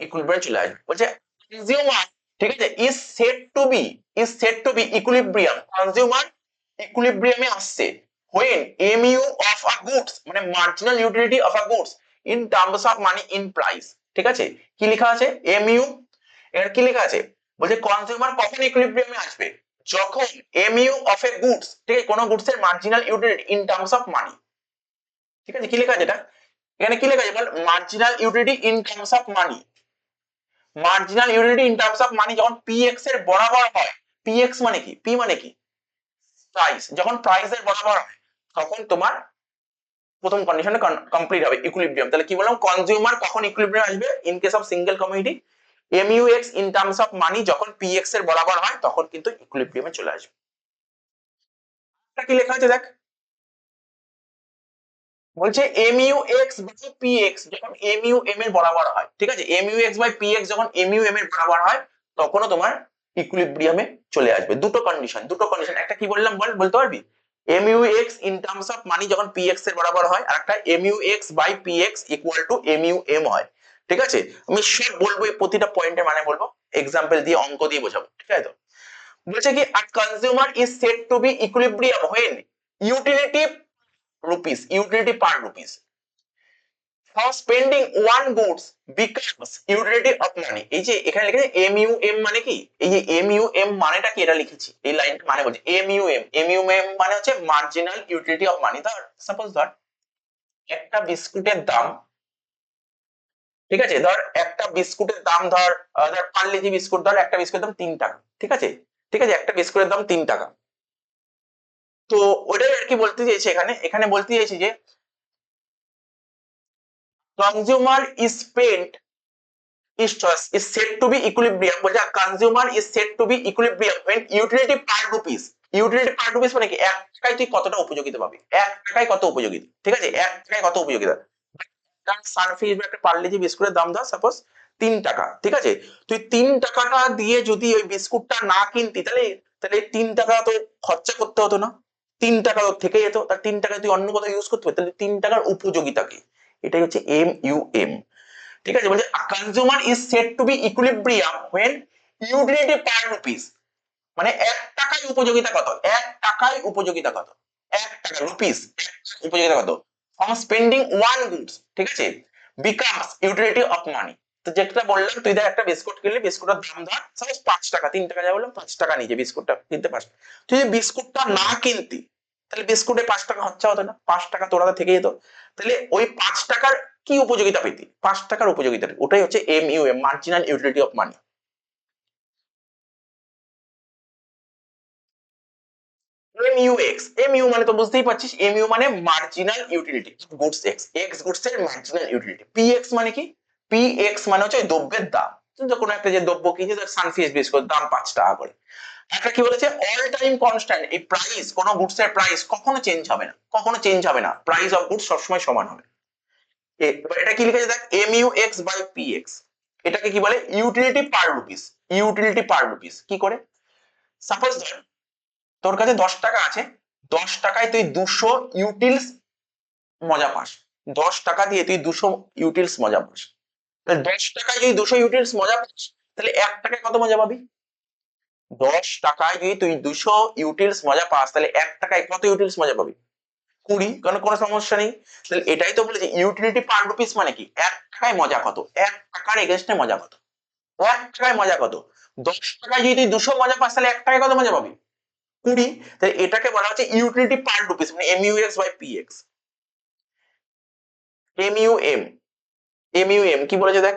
ইকুইলিব্রিয়াম চলে আসবে। বলছে কনজিউমার, ঠিক আছে, is said to be equilibrium, consumer ইকুইলিব্রিয়ামে আসছে when mu of a goods মানে marginal utility of a goods in terms of money in price, ঠিক আছে, কি লেখা আছে mu, এর কি লেখা আছে, বলছে কনজিউমার কখন ইকুইলিব্রিয়ামে আসবে, যখন mu অফ এ গুডস, ঠিক আছে, কোন গুডস এর marginal utility in terms of মানি, ঠিক আছে, কি লেখা আছে এটা, এখানে কি লেখা আছে বল, marginal utility in terms of money, marginal utility in terms of money যখন px এর বরাবর হয়, px মানে কি, p মানে কি প্রাইস, যখন প্রাইস এর বরাবর হয় তখন তোমার প্রথম কন্ডিশনে কমপ্লিট হবে ইকুইলিব্রিয়াম। তাহলে কি বললাম, কনজিউমার কখন ইকুইলিব্রিয়াম আসবে, in case of single community mux in terms of money যখন px এর বরাবর হয় তখন কিন্তু ইকুইলিব্রিয়ামে চলে আসবে। এটা কি লেখা আছে দেখ, বলছে mux বাই px যখন mu m এর বরাবর হয়, ঠিক আছে, mux বাই px যখন mu m এর বরাবর হয় তখনও তোমার ইকুইলিব্রিয়ামে চলে আসবে। দুটো কন্ডিশন, দুটো কন্ডিশন, একটা কি বললাম বল, বলতে পারবি, mux in terms of money যখন px এর বরাবর হয়, আর একটা mux by px equal to mu m হয়, ঠিক আছে, আমি সব বলবো এই প্রতিটা পয়েন্টের মানে বলবো, এক্সাম্পল দিয়ে অঙ্ক দিয়ে বোঝাবো, ঠিক আছে। তো বলছে কি a consumer is said to be equilibrium when utility rupees, utility per rupees for spending one goods becomes utility of money, এই যে এখানে লিখেছে MUM মানে কি, এই যে MUM মানেটা কি এটা লিখেছি, এই লাইনটা মানে বলছে MUM মানে হচ্ছে মার্জিনাল ইউটিলিটি অফ মানি। ধর সাপোজ ধর একটা বিস্কুটের দাম ঠিক আছে, ধর একটা বিস্কুটের দাম ধর পার্লেজি বিস্কুট, ধর একটা বিস্কুটের দাম 3 টাকা, ঠিক আছে, ঠিক আছে, একটা বিস্কুটের দাম 3 টাকা। তো ওটাই আর কি বলতে চাইছি, এখানে এখানে বলতে চাইছি যে consumer is spent is said to be equilibrium, বলছে consumer is said to be equilibrium when utility per rupees, utility per rupees মানে কি, 1 টাকায় তুই কতটা উপযোগিতা পাবি, 1 টাকায় কত উপযোগিতা, ঠিক আছে, 1 টাকায় কত উপযোগিতা। সানফিশ বা একটা পার্লেজি বিস্কুটের দাম ধর সাপোজ 3 টাকা, ঠিক আছে, তুই 3 টাকাটা দিয়ে যদি ওই বিস্কুটটা না কিনতি, তাহলে তাহলে 3 টাকা তো খরচা করতে হতো না, 3 টাকা তো থেকে যেত, তার 3 টাকা তুই অন্য কোথাও ইউজ করতে পারতি, তাহলে 3 টাকার উপযোগিতা কি, এটাই হচ্ছে MUM। ঠিক আছে, বলছে consumer is said to be equilibrium when utility per rupees, মানে 1 টাকায় উপযোগিতা কত, 1 টাকায় উপযোগিতা কত, 1 টাকা রুপিস উপযোগিতা কত ফ্রম স্পেন্ডিং ওয়ান গুডস, ঠিক আছে, বিকামস ইউটিলিটি অফ মানি। তো যেটা বললাম, তুই দেখ একটা বিস্কুট কিনলি, বিস্কুটের দাম ধর সাপোজ 5 টাকা, 3 টাকা যা বললাম 5 টাকা নিচে বিস্কুটটা কিনতে পারছিস, তুই যদি বিস্কুটটা না কিনতি, তাহলে বিস্কুটে 5 টাকা খরচা হতো না, 5 টাকা তোর হাতে থেকে যেত, তাহলে ওই 5 টাকার কি উপযোগিতা পেতি, 5 টাকার উপযোগিতা, ওটাই হচ্ছে MUM, marginal utility of money. MUX, MU মানে তো বুঝতেই পারছিস, MU মানে marginal utility goods x, x goods এর মার্জিনাল ইউটিলিটি। PX মানে কি, PX মানে হচ্ছে দ্রব্যের দাম, কোনো একটা যে দ্রব্য কিনছে, সানফিশ বিস্কুট দাম 5 টাকা করে। একটা কি বলেছে, অল টাইম কনস্ট্যান্ট, এই প্রাইস, কোন গুডস এর প্রাইস কখনো চেঞ্জ হবে না, কখনো চেঞ্জ হবে না, প্রাইস অফ গুডস সবসময় সমান হবে। এবার এটা কি লিখেছে দেখ, MUX বাই PX, এটাকে কি বলে, utility per rupees, utility per rupees কি করে, সাপোজ ধর তোর কাছে 10 টাকা আছে, 10 টাকায় তুই 200 ইউটিলস মজা পাস, 10 টাকা দিয়ে তুই 200 ইউটিলস মজা পাস, তাহলে 10 টাকায় যদি 200 ইউটিলস মজা পাস, তাহলে 1 টাকায় কত মজা পাবি, 10 টাকায় যদি তুই 200 ইউটিলস মজা পাস, তাহলে 1 টাকায় কত ইউটিলস মজা পাবি, 20, কারণ কোনো সমস্যা নেই। তাহলে এটাই তো বলেছে ইউটিলিটি পার রুপিস মানে কি, 1 টাকায় মজা কত, 1 টাকার এগেইনস্টে মজা কত, 1 টাকায় মজা কত, 10 টাকায় যদি তুই 200 মজা পাস, তাহলে 1 টাকায় কত মজা পাবি, 20। তাহলে এটাকে বলা হচ্ছে ইউটিলিটি পার রুপিস, মানে MUX by PX। MUM, MUM কি বলেছে দেখ,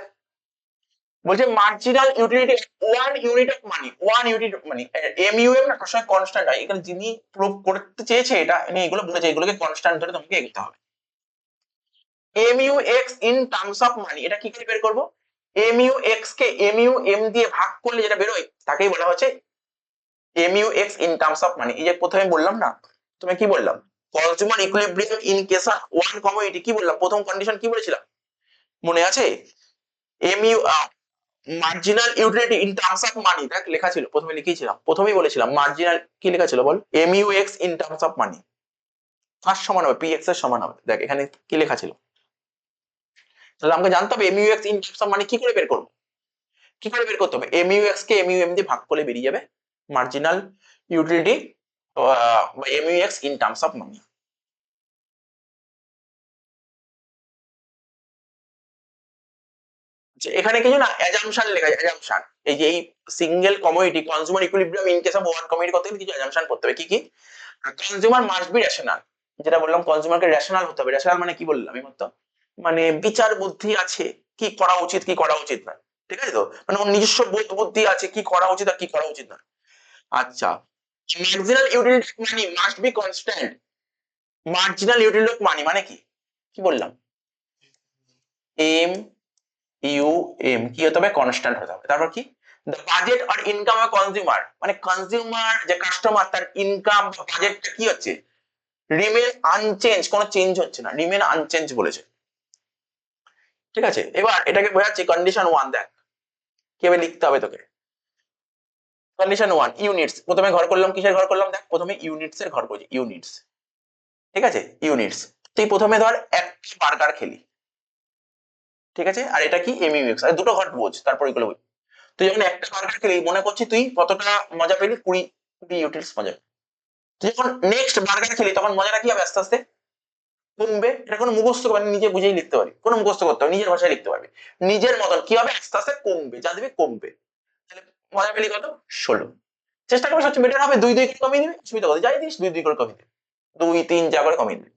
বলছে marginal utility one unit of money, one unit of money. MUM না সবসময় কনস্ট্যান্ট হয়, এখানে যিনি প্রুভ করতে চেয়েছে এটা এগুলো বলেছে, এগুলোকে কনস্ট্যান্ট ধরে তোমাকে এগোতে হবে। MUX ইন টার্মস অফ মানি, এটা কি করে বের করব, MUX কে MUM দিয়ে ভাগ করলে যেটা বেরোয় তাকেই বলা হচ্ছে MUX ইন টার্মস অফ মানি। এই যে প্রথমে বললাম না, তুমি কি বললাম, consumer equilibrium in case of one commodity, কি বললাম প্রথম কন্ডিশন কি বলেছিলাম, মনে আছে, MU marginal utility in terms of মানি, দেখ লেখা ছিল, প্রথমে লিখেছিলাম, প্রথমেই বলেছিলাম মার্জিনাল কি লেখা ছিল বল, MUX in terms of money, first সমান হবে PX এর সমান হবে, দেখ এখানে কি লেখা ছিল, তাহলে আমাকে জানতে হবে MUX ইন টার্মস অফ মানি কি করে বের করব, কি করে বের করতে হবে, MUX কে MUM দিয়ে ভাগ করলে বেরিয়ে যাবে মার্জিনাল ইউটিলিটি বা MUX ইন টার্মস অফ মানি। এখানে কিছু না অ্যাজাম্পশন লেখা আছে, অ্যাজাম্পশন, এই যে এই single commodity consumer equilibrium in case of one commodity করতে গেলে কিছু অ্যাজাম্পশন করতে হবে, কি কি, কনজিউমার মাস্ট বি রেশনাল, যেটা বললাম কনজিউমারকে রেশনাল হতে হবে, রেশনাল মানে কি বললাম এই মতো, মানে বিচার বুদ্ধি আছে, কি করা উচিত কি করা উচিত না, ঠিক আছে, তো মানে ওর নিজস্ব বোধ বুদ্ধি আছে, কি করা উচিত আর কি করা উচিত না। আচ্ছা, marginal utility money must be constant, marginal utility money মানে কি, কি বললাম, MUM কি হতে হবে, কনস্ট্যান্ট হতে হবে, তারপর কি, the budget or income of consumer, মানে কনজিউমার যে কাস্টমার তার ইনকাম বাজেটটা কি হচ্ছে, রিমেন আনচেঞ্জ, কোনো চেঞ্জ হচ্ছে না, রিমেন আনচেঞ্জ বলেছে, ঠিক আছে। এবার এটাকে বোঝাচ্ছি কন্ডিশন 1, দেখ কিভাবে লিখতে হবে তোকে, কন্ডিশন 1 ইউনিটস, প্রথমে ঘর করলাম, কিসের ঘর করলাম, দেখ প্রথমে ইউনিটস এর ঘর করছি, ইউনিটস, ঠিক আছে, ইউনিটস, তুই প্রথমে ধর একটা বার্গার খেলি, ঠিক আছে, আর এটা কি MUX, আর দুটো ঘর বোঝ, তারপর এগুলো বোঝ, তুই যখন একটা বার্গার খেলি মনে করছি তুই কতটা মজা পেলি, 20 ইউটিলস মজা, তুই যখন নেক্সট বার্গার খেলি তখন মজাটা কি হবে, আস্তে আস্তে কমবে, এটা কোনো মুখস্থ করবে নিজে বুঝেই লিখতে পারবি, কোনো মুখস্থ করতে হবে, নিজের ভাষায় লিখতে পারবি, নিজের মতন কি হবে, আস্তে আস্তে কমবে, যা দিবি কমবে, তাহলে মজা পেলি কত, 16, চেষ্টা করবে সবচেয়ে বেটার হবে 2 2 করে কমিয়ে দিবি, অসুবিধা কথা যাই দিস 2 2 করে কমিয়ে দিবি, 2 3 যা করে কমিয়ে দিবি,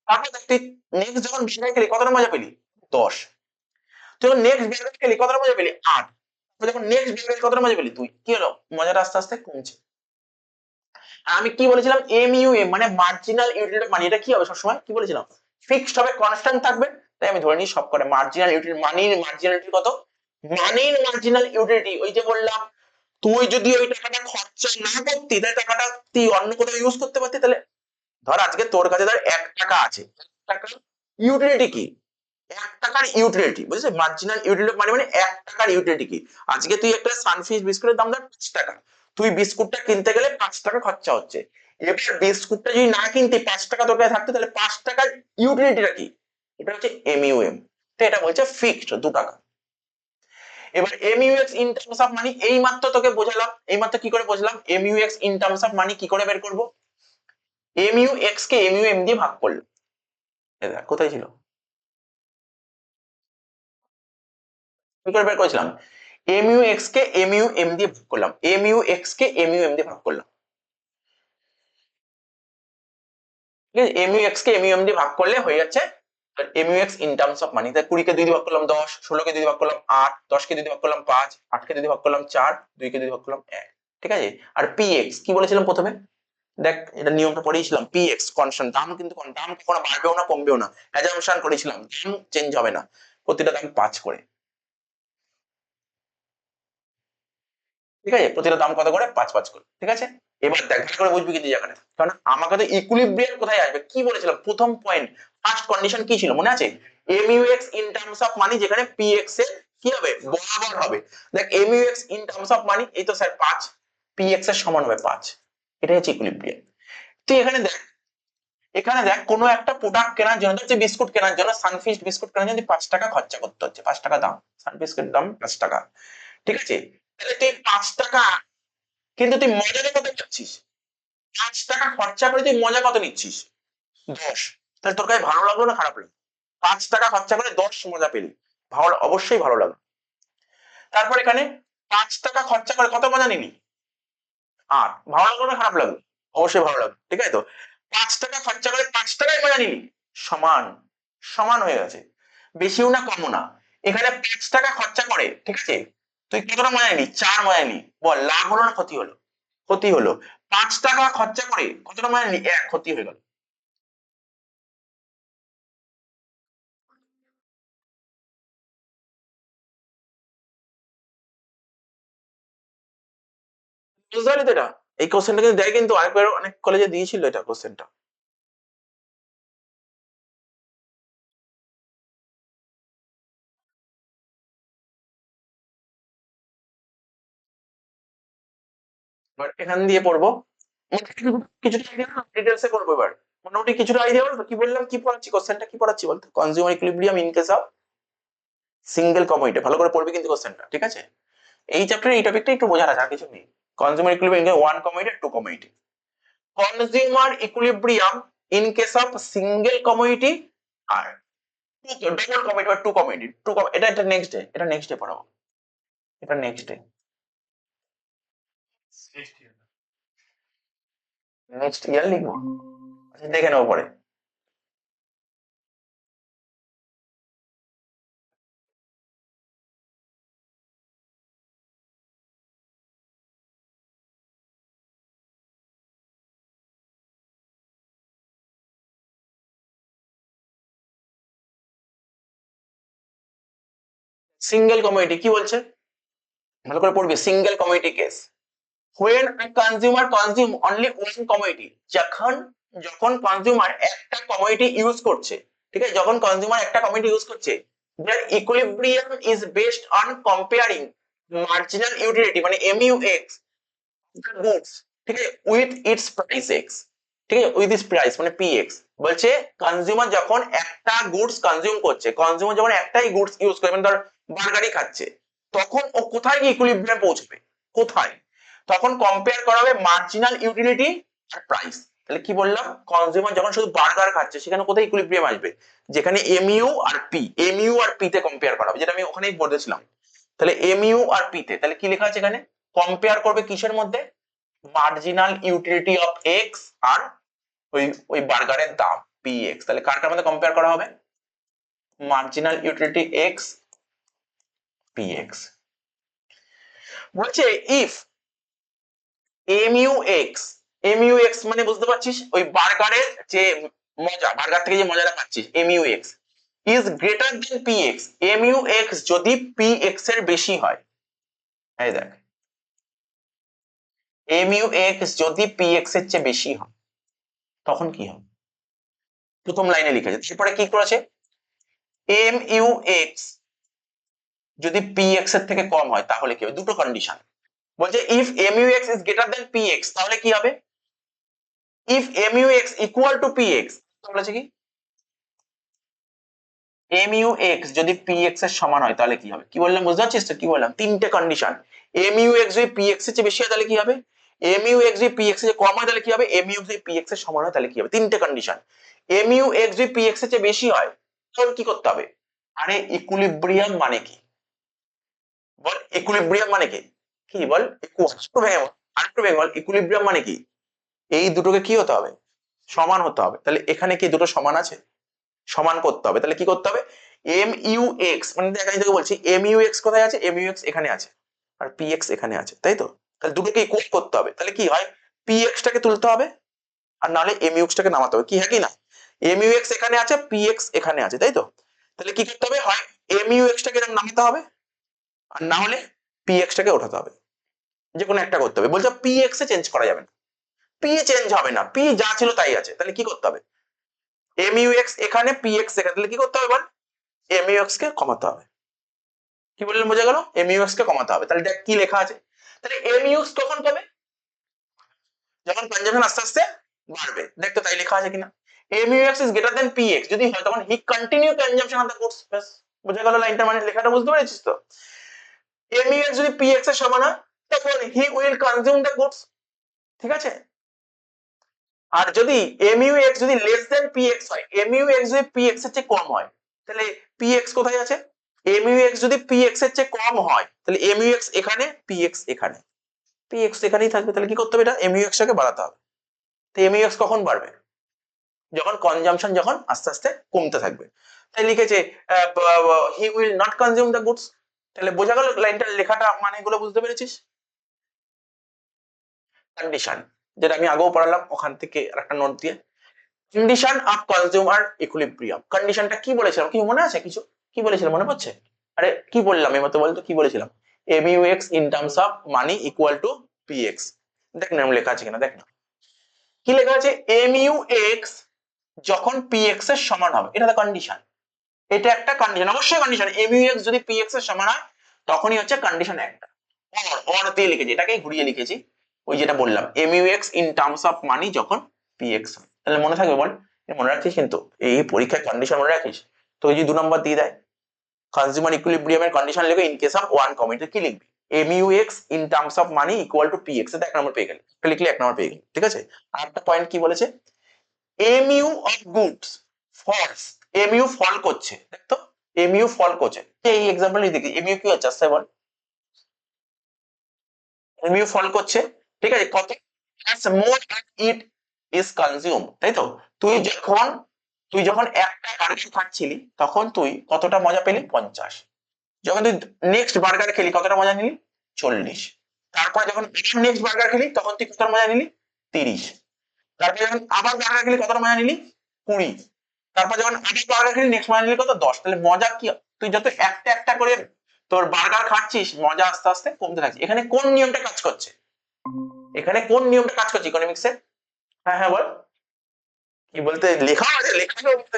তারপর দেখ তুই নেক্সট যখন বার্গার খেলি কতটা মজা পেলি, 10, তুই নেক্সট ব্র্যাকেট খেলি কতটা মজা পেলি 8, যখন নেক্সট ব্র্যাকেট কতটা মজা পেলি 2, কি হলো মজাটা আস্তে আস্তে কমছে। আমি কি বলেছিলাম এমইউএম মানে মার্জিনাল ইউটিলিটি মানি, এটা কি হবে সবসময় কি বলেছিলাম ফিক্সড হবে কনস্ট্যান্ট থাকবে, তাই আমি ধরে নিই সব করে মার্জিনাল ইউটিলিটি মানির মার্জিনালিটি কত, মানির মার্জিনাল ইউটিলিটি ওই যে বললাম তুই যদি ওই টাকাটা খরচা না করতি তাহলে টাকাটা তুই অন্য কোথাও ইউজ করতে পারতি, তাহলে ধর আজকে তোর কাছে ধর 1 টাকা আছে, 1 টাকার ইউটিলিটি কি, 1 টাকার ইউটিলিটি বুঝছিস, মার্জিনাল ইউটিলিটি মানে 1 টাকার ইউটিলিটি কি, আজকে তুই একটা সানফিশ বিস্কুটের দাম ধর 5 টাকা, তুই বিস্কুটটা কিনতে গেলে 5 টাকা খরচা হচ্ছে, এবার বিস্কুটটা যদি না কিনতে 5 টাকা তোর কাছে থাকতো তাহলে 5 টাকার ইউটিলিটিটা কি, এটা হচ্ছে এমইউএম, তো এটা বলছে ফিক্সড 2 টাকা। এবার এমইউএক্স ইন টার্মস অফ মানি এই মাত্র তোকে বোঝালাম, এই মাত্র কি করে বোঝালাম এমইউএক্স ইন টার্মস অফ মানি কি করে বের করব, এমইউএক্স কে এমইউএম দিয়ে ভাগ করলো, এটা কোথায় ছিল কি করে বের করেছিলাম, এমইউএক্স কে এমইউএম দিয়ে ভাগ করলাম, এমইউএক্স কে এমইউএম দিয়ে ভাগ করলাম, ঠিক আছে এমইউএক্স কে এমইউএম দিয়ে ভাগ করলে হয়ে যাচ্ছে এমইউএক্স ইন টার্মস অফ মানি, তাই 20 কে 2 দিয়ে ভাগ করলাম 10, 16 কে 2 দিয়ে ভাগ করলাম 8, 10 কে 2 দিয়ে ভাগ করলাম 5, 8 কে 2 দিয়ে ভাগ করলাম 4, 2 কে 2 দিয়ে ভাগ করলাম 1, ঠিক আছে। আর পিএক্স কি বলেছিলাম প্রথমে, দেখ এটা নিয়মটা পড়েছিলাম, পিএক্স কনস্ট্যান্ট, দাম কিন্তু দাম কখনো বাড়বেও না কমবেও না, অ্যাজাম্পশন করেছিলাম দাম চেঞ্জ হবে না, প্রতিটা দাম 5 করে, ঠিক আছে প্রতিটা দাম কত করে 5 5 করে, ঠিক আছে। এবার দেখ ভালো করে বুঝবি কিন্তু জায়গাটা, কারণ আমাকে তো ইকুইলিব্রিয়াম কোথায় আসবে কি বলেছিলাম প্রথম পয়েন্ট, ফার্স্ট কন্ডিশন কি ছিল মনে আছে, এমইউএক্স ইন টার্মস অফ মানি যেখানে পিএক্স এর কি হবে বরাবর হবে, দেখ এমইউএক্স ইন টার্মস অফ মানি এই তো স্যার 5, পিএক্স এর সমান হবে 5, এটা হচ্ছে ইকুইলিব্রিয়াম। তুই এখানে দেখ কোনো একটা প্রোডাক্ট কেনার জন্য যে বিস্কুট কেনার জন্য সানফিশ বিস্কুট কেনার জন্য 5 টাকা খরচা করতে হচ্ছে, 5 টাকা দাম সানফিস্টের দাম 5 টাকা, ঠিক আছে, তাহলে তুই 5 টাকা কিন্তু তুই মজাটা কত পাচ্ছিস, 5 টাকা খরচা করে তুই মজা কত নিচ্ছিস 10, তাহলে তোর কাছে ভালো লাগলো না খারাপ লাগলো, 5 টাকা খরচা করে 10 মজা পেলি, ভালো অবশ্যই ভালো লাগলো। তারপর এখানে 5 টাকা খরচা করে কত মজা নিলি 8, ভালো লাগলো না খারাপ লাগলো, অবশ্যই ভালো লাগলো, ঠিক আছে তো 5 টাকা খরচা করে 5 টাকায় মজা নিলি, সমান, সমান হয়ে গেছে, বেশিও না কমও না, এখানে 5 টাকা খরচা করে ঠিক আছে তুই কতটা মজা নিলি 4 মজা নিলি, বল লাভ হলো না ক্ষতি হলো, ক্ষতি হলো, 5 টাকা খরচা করে কতটা মজা নিলি 1, ক্ষতি হয়ে গেল, বুঝতে পারলি তো এটা, এই কোশ্চেনটা কিন্তু দেয় কিন্তু আরেকবার অনেক কলেজে দিয়েছিল এটা কোশ্চেনটা, এবার এখান দিয়ে পড়বো কিছুটা ডিটেলসে করবো এবার, মোটামুটি কিছুটা আইডিয়া বলতো কি বললাম কি পড়াচ্ছি কোশ্চেনটা কি পড়াচ্ছি বলতো, consumer equilibrium in case of single commodity, ভালো করে পড়বি কিন্তু কোশ্চেনটা, ঠিক আছে এই চ্যাপ্টারে এই টপিকটা একটু বোঝার আছে আর কিছু নেই, consumer equilibrium in one commodity two commodity, consumer equilibrium in case of single commodity আর ডবল কমোডিটি বা টু কমোডিটি, এটা এটা নেক্সট ডে পড়াবো, এটা নেক্সট ডে, নেক্সট ইয়ার লিখবো, আচ্ছা দেখে নেবো পরে। সিঙ্গেল কমোডিটি কি বলছে ভালো করে পড়বি, single commodity case, when a consumer consume only one commodity, যখন যখন কনজিউমার একটা কমোডিটি ইউজ করছে, ঠিক আছে যখন কনজিউমার একটা কমোডিটি ইউজ করছে, their equilibrium is based on comparing marginal utility মানে MUX the goods, ঠিক আছে with its price x, ঠিক আছে with its price মানে PX, বলছে কনজিউমার যখন একটা গুডস কনজিউম করছে, কনজিউমার যখন একটাই গুডস ইউজ করে মানে ধর বার্গারই খাচ্ছে, তখন ও কোথায় গিয়ে ইকুইলিব্রিয়াম পৌঁছবে, কোথায়, তখন কম্পেয়ার করা হবে মার্জিনাল ইউটিলিটি আর প্রাইস, তাহলে কি বললাম কনজিউমার যখন শুধু বার্গার খাচ্ছে সেখানে কোথায় ইকুইলিব্রিয়াম আসবে, যেখানে এমইউ আর পি, এমইউ আর পি তে কম্পেয়ার করা হবে, যেটা আমি ওখানেই বলেছিলাম, তাহলে এমইউ আর পি তে, তাহলে কি লেখা আছে এখানে কম্পেয়ার করবে কিসের মধ্যে, মার্জিনাল ইউটিলিটি অফ এক্স আর ওই ওই বার্গারের দাম পিএক্স, তাহলে কার কার মধ্যে কম্পেয়ার করা হবে, মার্জিনাল ইউটিলিটি এক্স px বলছে if mu x মানে বুঝতে পারছিস ওই বার্গারের যে মজা, বার্গার থেকে যে মজাটা পাচ্ছিস mu(x) is greater than px, mu(x) যদি px এর বেশি হয়, এই দেখ mu(x) যদি px এর চেয়ে বেশি হয় তখন কি হবে? প্রথম লাইনে লিখেছে, তারপরে কি করেছে mu(x) যদি px এর থেকে কম হয় তাহলে কি হবে? দুটো কন্ডিশন বলছে if mu(x) is greater than px তাহলে কি হবে? if mu(x) equal to px বলেছে কি mu(x) যদি px এর সমান হয় তাহলে কি হবে? কি বললাম বুঝতে পারছিস তো? কি বললাম? তিনটে কন্ডিশন। mu(x) যদি px এর চেয়ে বেশি হয় তাহলে কি হবে? mu(x) যদি px এর চেয়ে কম হয় তাহলে কি হবে? mu(x) যদি px এর সমান হয় তাহলে কি হবে? তিনটে কন্ডিশন। mu(x) যদি px এর চেয়ে বেশি হয় তখন কি করতে হবে? আরে ইকুইলিব্রিয়াম মানে কি বল? ইকুইলিব্রিয়াম মানে কি? কি বল? আরেকটু ভেঙে বল ইকুইলিব্রিয়াম মানে কি? এই দুটোকে কি হতে হবে? সমান হতে হবে। তাহলে এখানে কি দুটো সমান আছে? সমান করতে হবে। তাহলে কি করতে হবে? mu(x) মানে দেখ আমি তোকে বলছি mu(x) কোথায় আছে? mu(x) এখানে আছে আর px এখানে আছে, তাই তো? তাহলে দুটোকে ইকুয়াল করতে হবে। তাহলে কি হয়? px টাকে তুলতে হবে আর নাহলে mu(x) টাকে নামাতে হবে। কি হ্যাঁ কি না? mu(x) এখানে আছে, px এখানে আছে, তাই তো? তাহলে কি করতে হবে? হয় mu(x) টাকে নামাতে হবে আর না হলে px টাকে ওঠাতে হবে। যে কোনো একটা করতে হবে। বলছে px এ চেঞ্জ করা যাবে না। p চেঞ্জ হবে না, p যা ছিল তাই আছে। তাহলে কি করতে হবে? mu(x) এখানে, px এখানে, তাহলে কি করতে হবে বল? mu(x) কে কমাতে হবে। কি বললেন বোঝা গেল? mu(x) কে কমাতে হবে। তাহলে দেখ কি লেখা আছে। তাহলে mu(x) কখন কমে? যখন কনজাম্পশন আস্তে আস্তে বাড়বে। দেখ তো তাই লেখা আছে কিনা। mu(x) is greater than px যদি হয় তখন he continue consumption of the goods। ব্যাস বোঝা গেল লাইনটা, মানে লেখাটা বুঝতে পেরেছিস তো? mu(x) যদি px এর সমান হয় তখন he will consume the goods, ঠিক আছে? আর যদি mu(x) যদি less than px হয়, mu(x) যদি px এর চেয়ে কম হয় তাহলে px কোথায় আছে? mu(x) যদি px এর চেয়ে কম হয় তাহলে mu(x) এখানে, px এখানে, px এখানেই থাকবে। তাহলে কি করতে হবে? এটা mu(x) টাকে বাড়াতে হবে। তো mu(x) কখন বাড়বে? যখন কনজাম্পশন যখন আস্তে আস্তে কমতে থাকবে। তাই লিখেছে he will not consume the goods। তাহলে বোঝা গেল লাইনটার লেখাটা মানে গুলো বুঝতে পেরেছিস? কন্ডিশন যেটা আমি আগেও পড়ালাম ওখান থেকে একটা নোট দিয়ে, কন্ডিশন অফ কনজিউমার ইকুইলিব্রিয়াম। কন্ডিশনটা কি বলেছিলাম? কি মনে আছে কিছু? কি বলেছিলাম মনে পড়ছে? আরে কি বললাম এই মতো বলতো? কি বলেছিলাম? mu(x) in terms of money equal to px। দেখ না লেখা আছে কিনা দেখ না। কি লেখা আছে? mu(x) যখন px এর সমান হবে, এটা কন্ডিশন। এটা একটা কন্ডিশন, অবশ্যই কন্ডিশন। mu(x) যদি px এর সমান হয় তখনই হচ্ছে কন্ডিশন একটা। অর দিয়ে লিখেছি, এটাকেই ঘুরিয়ে লিখেছি। ওই যেটা বললাম mu(x) in terms of money যখন px হয়। তাহলে মনে থাকবে বল? মনে রাখিস কিন্তু, এই পরীক্ষায় কন্ডিশন মনে রাখিস। তো ওই যে 2 নম্বর দিয়ে দেয় কনজিউমার ইকুইলিব্রিয়ামের কন্ডিশন লিখে in case of one commit, কি লিখবি? mu(x) in terms of money equal to px। এটা 1 নম্বর পেয়ে গেলি, লিখলে 1 নম্বর পেয়ে গেলি, ঠিক আছে? আর একটা পয়েন্ট কি বলেছে? mu of goods falls, mu ফল করছে, দেখ তো mu ফল করছে। এই एग्जांपल দেখি mu কি হচ্ছে আচ্ছা বল? mu ফল করছে, ঠিক আছে? কত? as more as it is consumed, তাই তো? তুই যখন একটা বার্গার খাচ্ছিলি তখন তুই কতটা মজা পেলি? 50। যখন তুই নেক্সট বার্গার খেলি কতটা মজা নিলি? 40। তারপর যখন নেক্সট বার্গার খেলি তখন তুই কতটা মজা নিলি? 30। তারপর যখন আবার বার্গার খেলি কতটা মজা নিলি? 20। তারপর যখন আবার বার্গার খেলি নেক্সট মজা নিলি কত? 10। তাহলে মজা কি? তুই যত একটা একটা করে তোর বার্গার খাচ্ছিস মজা আস্তে আস্তে কমতে থাকছে। এখানে কোন নিয়মটা কাজ করছে? এখানে কোন নিয়মটা কাজ করছে ইকোনমিক্সে? হ্যাঁ হ্যাঁ বল। কি বলতে লেখা আছে? লেখা বলতে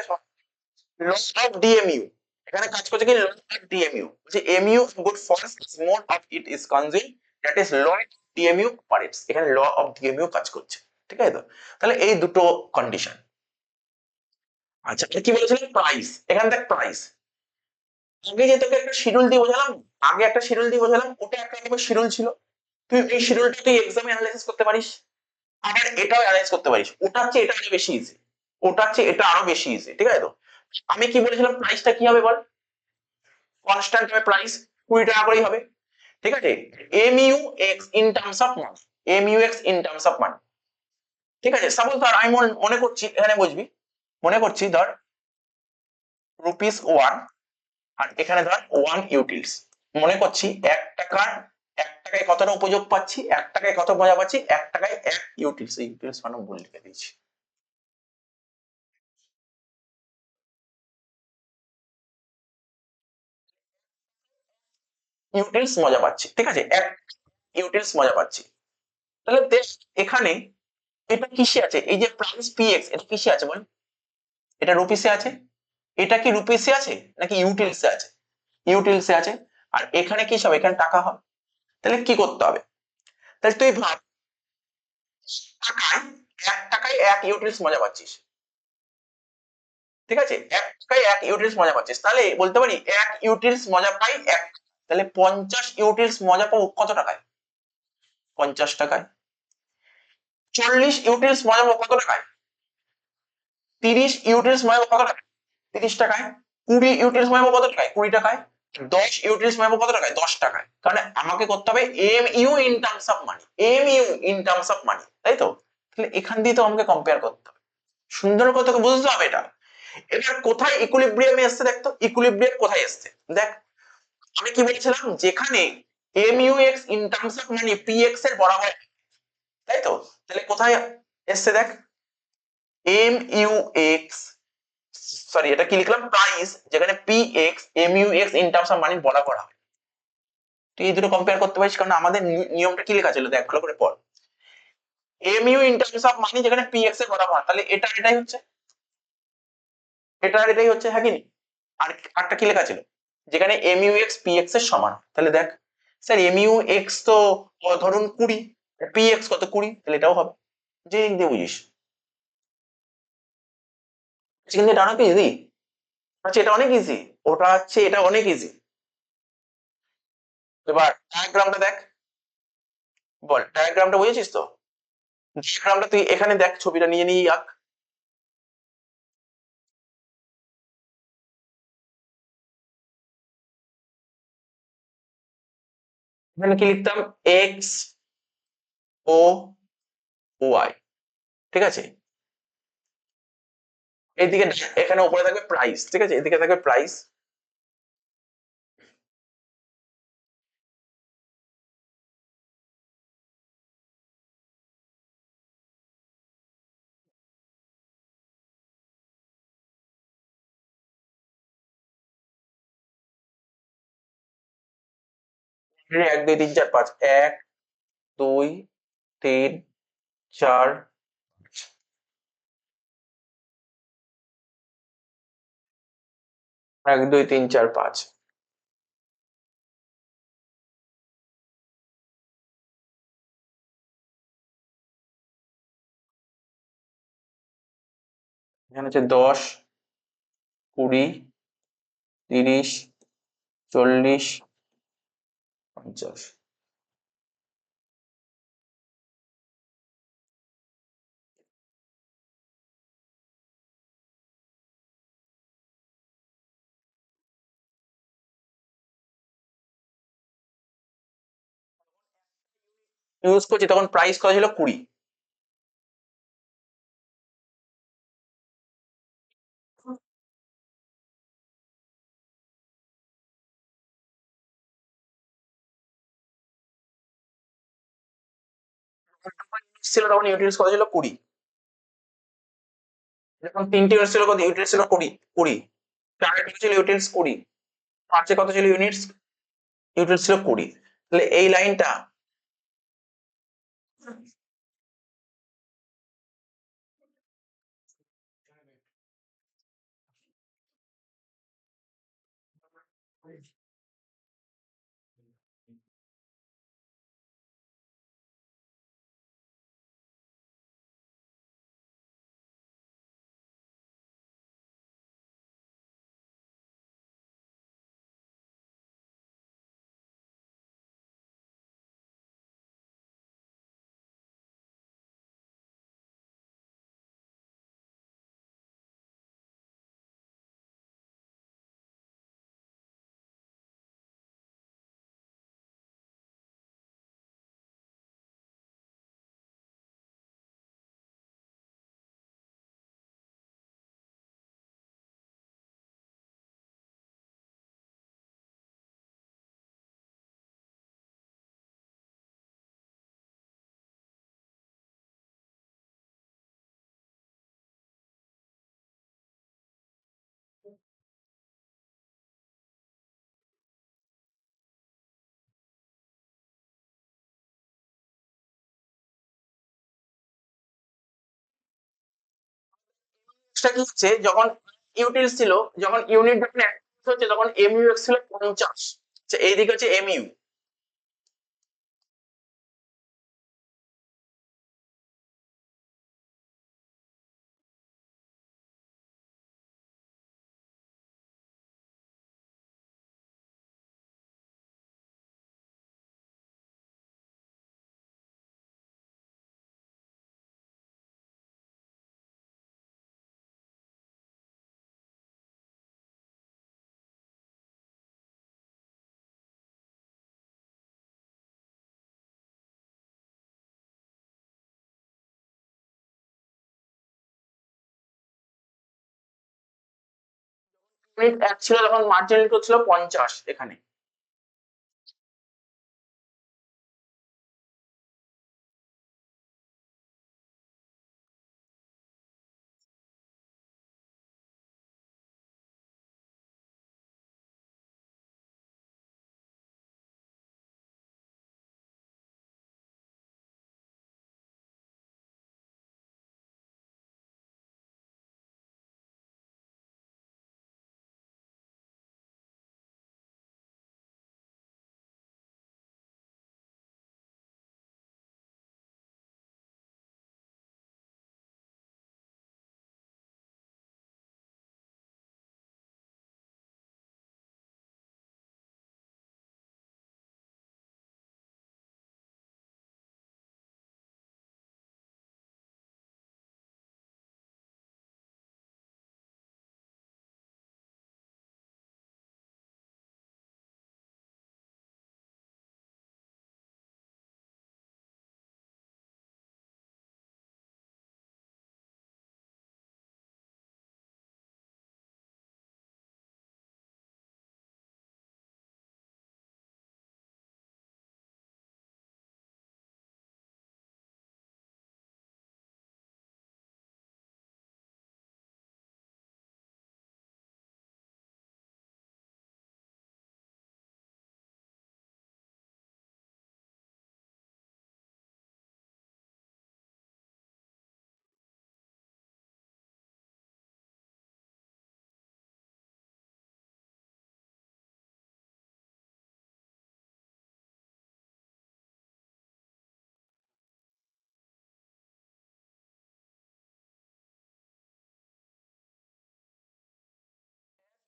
ল অফ ডিএমইউ এখানে কাজ করছে কি? ল অফ ডিএমইউ যে mu good falls as more of it is consumed, that is law of DMU operates। এখানে ল অফ ডিএমইউ কাজ করছে, ঠিক আছে তো? তাহলে এই দুটো কন্ডিশন। আচ্ছা কি বলেছিলাম? প্রাইস। এখানে দেখ প্রাইস, আগে যে তোকে একটা শিডিউল দিয়ে বোঝালাম, আগে একটা শিডিউল দিয়ে বোঝালাম, ওটা একটা রকমের শিডিউল ছিল। তুই এই শিডিউলটা তুই এক্সামে অ্যানালাইসিস করতে পারিস, আবার এটাও অ্যানালাইজ করতে পারিস। ওটার চেয়ে এটা আরো বেশি ইজি, ওটার চেয়ে এটা আরো বেশি ইজি, ঠিক আছে তো? আমি কি বলেছিলাম? প্রাইসটা কি হবে বল? কনস্ট্যান্ট হবে প্রাইস, 20 টাকা করেই হবে, ঠিক আছে? mu(x) in terms of money, mu(x) in terms of money, ঠিক আছে? সাপোজ ধর আমি মনে করছি, এখানে বুঝবি, মনে করছি ধর রুপিস 1 আর এখানে ধর 1 ইউটিলস, মনে করছি 1 টাকায় কতটা উপযোগ পাচ্ছি, 1 টাকায় কত মজা পাচ্ছি, 1 টাকায় 1 ইউটিলস, ইউটিলস মানে ভুল লিখে দিয়েছি। ইউটিলস মজা পাচ্ছি, ঠিক আছে, 1 ইউটিলস মজা পাচ্ছি। তাহলে দেখ এখানে এটা কিসে আছে, এই যে প্রাইস পিএক্স এটা কিসে আছে বল, এটা রুপিসে আছে, এটা কি রুপিসে আছে নাকি ইউটিলসে আছে, ইউটিলসে আছে। আর এখানে কি হবে, এখানে টাকা হবে। তাহলে কি করতে হবে, তাহলে তুই ভাব টাকায় 1 টাকায় 1 ইউটিলস মজা পাচ্ছিস, ঠিক আছে, 1 টাকায় 1 ইউটিলস মজা পাচ্ছিস, তাহলে বলতে পারি 1 ইউটিলস মজা পাই তাহলে 50 ইউটিলস মজা পাবো কত টাকায়, 50 টাকায়। 40 ইউটিলস মজা পাবো কত টাকায়, 30 ইউটিলস মজা পাবো কত টাকায়, 30 টাকায়। 20 ইউটিলস মজা পাবো কত টাকায়, 20 টাকায়। 10 ইউটিলস মজা পাবো কত টাকায়, 10 টাকায়। কারণ আমাকে করতে হবে M U in terms of money, M U in terms of money, তাই তো। তাহলে এখান দিয়ে তো আমাকে কম্পেয়ার করতে হবে, সুন্দর করে তোকে বুঝতে হবে এটা। এবার কোথায় ইকুইলিব্রিয়ামে এসছে, দেখ তো ইকুইলিব্রিয়াম কোথায় এসছে, দেখ আমি কি বলেছিলাম, যেখানে MUX in terms of money PX এর বরাবর, তাই তো। তাহলে কোথায় এসছে দেখ, MUX, সরি এটা কি লিখলাম, প্রাইস, যেখানে PX MUX in terms of মানি বরাবর হয়। তুই এই দুটো কম্পেয়ার করতে পারিস, কারণ আমাদের নিয়মটা কি লেখা ছিল দেখ ভালো করে পড়। MU ইন টার্মস অফ মানি যেখানে PX এর বরাবর হয়, তাহলে এটাই হচ্ছে, এটাই হচ্ছে, হ্যাঁ কি? আর একটা কি লেখা ছিল, যেখানে MUX PX এর সমান, তাহলে দেখ স্যার MUX তো ধরুন 20, PX কত 20, তাহলে এটাও হবে, যে দিক দিয়ে বুঝিস। কিন্তু এটা অনেক ইজি, আচ্ছা এটা অনেক ইজি, ওটা হচ্ছে এটা অনেক ইজি। এবার ডায়াগ্রামটা দেখ, বল ডায়াগ্রামটা বুঝেছিস তো, ডায়াগ্রামটা তুই এখানে দেখ, ছবিটা নিয়ে নিয়ে আঁক। এখানে কি লিখতাম, এক্স ও ওয়াই, ঠিক আছে। এইদিকে এখানে উপরে থাকবে প্রাইস, ঠিক আছে, এদিকে থাকবে প্রাইস। এক দুই তিন চার পাঁচ, 1 2 3 4, 1 2 3 4 5। এখানে হচ্ছে 10 20 30 40 50। ইউজ করছি তখন প্রাইস কত ছিল, 20। ছিল তখন ইউটিলিটিস কত ছিল, 20। যখন 3টে ইউনিট ছিল কত, ইউটিলিটিস ছিল 20, 20। 4 কত ছিল, ইউটিলিটিস 20। 5 কত ছিল ইউনিটস, ইউটিলিটিস ছিল 20। তাহলে এই লাইনটা কি হচ্ছে, যখন ইউটিল ছিল, যখন ইউনিট যখন হচ্ছে তখন এমইউএক্স ছিল 50। আচ্ছা এইদিকে হচ্ছে এমইউ। ইউনিট 1 ছিল তখন মার্জিনাল ইউনিট ছিল 50 এখানে।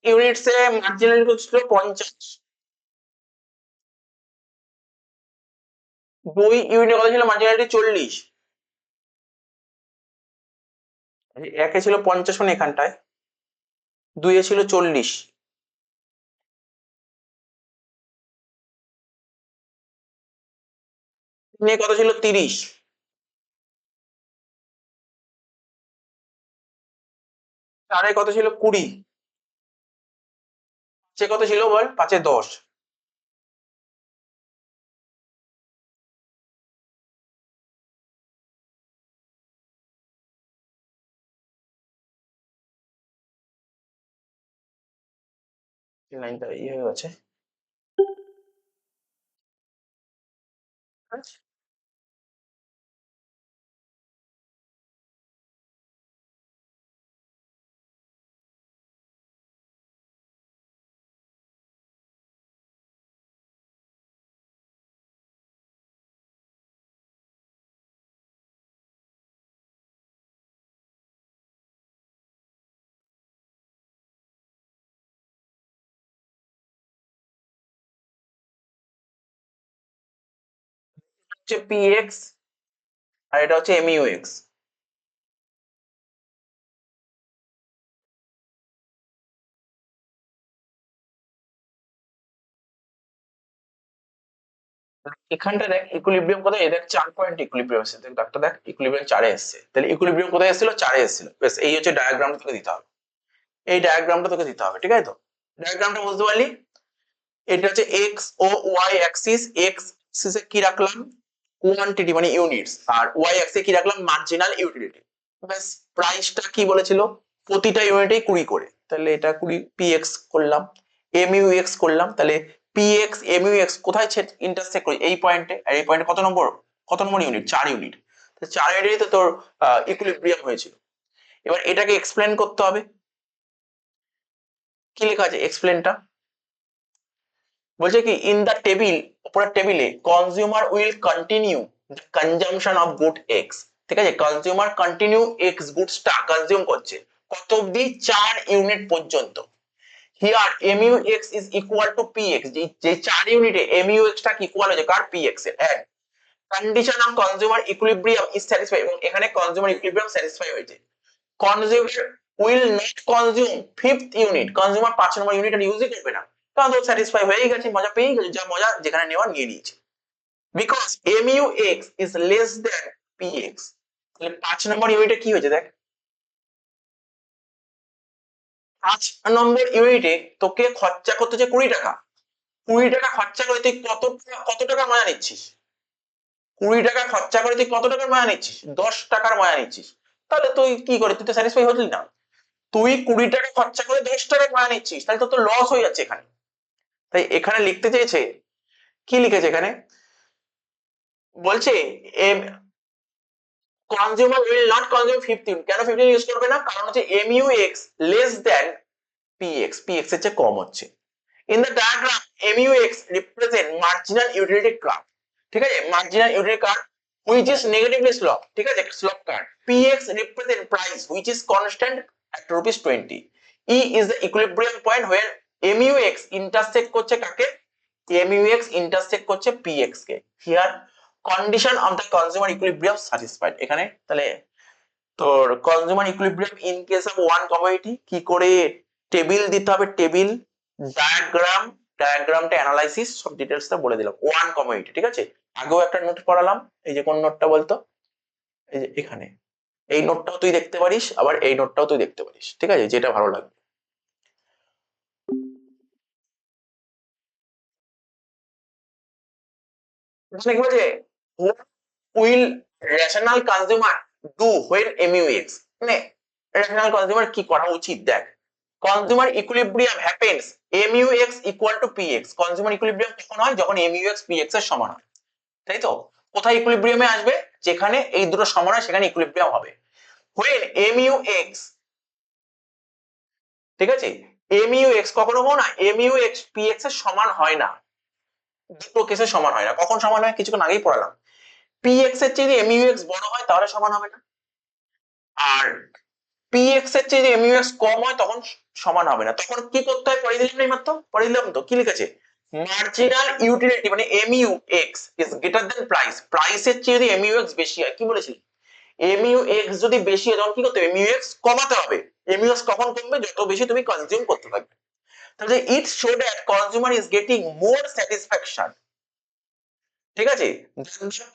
ইউনিটসে মার্জিনাল ইউনিট ছিল 50। 2 ইউনিটে কত ছিল মার্জিনালিটি? 40। একে ছিল 50 মানে এখানটায়, 2 এ ছিল 40, নিয়ে কত ছিল? 30। 4 কত ছিল? 20। সে কত ছিল বল? 5 10। লাইনটা ইয়ে হয়ে গেছে। হচ্ছে পিএক্স আর এটা হচ্ছে এমইউএক্স। এখানটা দেখ ইকুইলিব্রিয়াম কোথায়? এই দেখ 4 পয়েন্ট ইকুইলিব্রিয়াম এসেছে, দেখ ডাক্তার দেখ ইকুইলিব্রিয়াম 4 এ এসেছে। তাহলে ইকুইলিব্রিয়াম কোথায় এসেছিল? 4 এ এসেছিল। বেশ, এই হচ্ছে ডায়াগ্রামটা তোকে দিতে হবে, এই ডায়াগ্রামটা তোকে দিতে হবে, ঠিক আছে তো? ডায়াগ্রামটা বুঝতে পারলি? এটা হচ্ছে এক্স ও ওয়াই অ্যাক্সিস। এক্স অ্যাক্সিসে কি রাখলাম? কোয়ান্টিটি মানে ইউনিটস, আর ওয়াই অ্যাক্সিসে কি রাখলাম? Marginal utility. ব্যাস, প্রাইসটা কি বলেছিল? প্রতিটা ইউনিটে 20 করে, তাহলে এটা 20 পিএক্স করলাম, এমইউএক্স করলাম। তাহলে পিএক্স এমইউএক্স কোথায় ইন্টারসেক্ট করে? এই পয়েন্টে। আর এই পয়েন্টে কত নম্বর, কত নম্বর ইউনিট? 4 ইউনিট। তো 4 ইউনিটে তো তোর ইকুইলিব্রিয়াম হয়েছিল। এবার এটাকে এক্সপ্লেন করতে হবে। কি লেখা আছে এক্সপ্লেনটা? বলছে কি ইন দ্য টেবিল, উপরের টেবিলে consumer will continue the consumption of good x. ঠিক আছে, কনজিউমার কন্টিনিউ এক্স গুডসটা কনজিউম করছে কত অবধি? 4 ইউনিট পর্যন্ত। Here mu x is equal to px, যে 4 ইউনিটে mu x টা ইকুয়াল হচ্ছে কার? px এর। হ্যাঁ, condition of consumer equilibrium is satisfied, এবং এখানে কনজিউমার ইকুইলিব্রিয়াম স্যাটিসফাই হয়েছে। Consumer will not consume fifth unit, consumer 5 number unit আর ইউজই করবে না, কারণ তো স্যাটিসফাই হয়েই গেছে, মজা পেয়েই গেছে, যা মজা যেখানে নেওয়া নিয়ে নিয়েছে। Because mu x is less than px, তাহলে 5 নম্বর ইউনিটে কি হয়েছে দেখ, 5 নম্বর ইউনিটে তোকে খরচা করতে হচ্ছে 20 টাকা। 20 টাকা খরচা করে তুই কত টাকার মজা নিচ্ছিস? 20 টাকা খরচা করে তুই কত টাকার মজা নিচ্ছিস? 10 টাকার মজা নিচ্ছিস। তাহলে তুই কি করে, তুই তো স্যাটিসফাই হলি না। তুই 20 টাকা খরচা করে 10 টাকার মজা নিচ্ছিস, তাহলে তো তোর লস হয়ে যাচ্ছে এখানে। তাই এখানে লিখতে চেয়েছে, কি লিখেছে এখানে? বলছে কনজিউমার উইল নট কনজিউম 15, কেন 15 ইউজ করবে না? কারণ হচ্ছে mu(x) less than px, px এর চেয়ে কম হচ্ছে। In the diagram, mu(x) represent marginal utility curve, ঠিক আছে, marginal utility curve which is negatively sloped, ঠিক আছে, slope curve. px represent price which is constant at ₹20. E is the equilibrium point where mu(x) intersect করছে কাকে? mu(x) intersect করছে px K. Here condition of the consumer equilibrium satisfied, এখানে তাহলে তোর consumer equilibrium in case of one commodity কি করে table দিতে হবে, টেবিল ডায়াগ্রামটা অ্যানালাইসিস সব ডিটেইলসটা বলে দিলাম। ওয়ান কমোডিটি, ঠিক আছে, আগেও একটা নোট পড়ালাম, এই যে কোন নোটটা বলতো, এই যে এখানে, এই নোটটাও তুই দেখতে পারিস, আবার এই নোটটাও তুই দেখতে পারিস, ঠিক আছে, যেটা ভালো লাগবে। এখানে কি বলছে, what will rational consumer do when mu(x), মানে rational consumer কি করা উচিত? দেখ, consumer equilibrium happens mu(x) equal to px, consumer equilibrium কখন হয়? যখন mu(x) px এর সমান হয়, তাই তো? কোথায় ইকুইলিব্রিয়ামে আসবে? যেখানে এই দুটো সমান হয় সেখানে ইকুইলিব্রিয়াম হবে। when mu(x), ঠিক আছে, mu(x) কখনো না mu(x) px এর সমান হয় না, দুটো কেসে সমান হয় না। কখন সমান হয়? কিছুক্ষণ আগেই পড়ালাম, px এর চেয়ে যদি mu(x) বড় হয় তাহলে সমান হবে না, আর px এর চেয়ে যদি mu(x) কম হয় তখন সমান হবে না। তখন কি করতে হয়? পড়ে দিলাম না মাত্র, পড়ে দিলাম তো, কি লিখেছে? মার্জিনাল ইউটিলিটি মানে mu(x) is greater than price, প্রাইসের চেয়ে যদি mu(x) বেশি হয়, কি বলেছি? mu(x) যদি বেশি হয় তখন কি করতে হবে? mu(x) কমাতে হবে। mu(x) কখন কমবে? যত বেশি তুমি কনজিউম করতে থাকবে। তাহলে it show that consumer is getting more satisfaction, ঠিক আছে,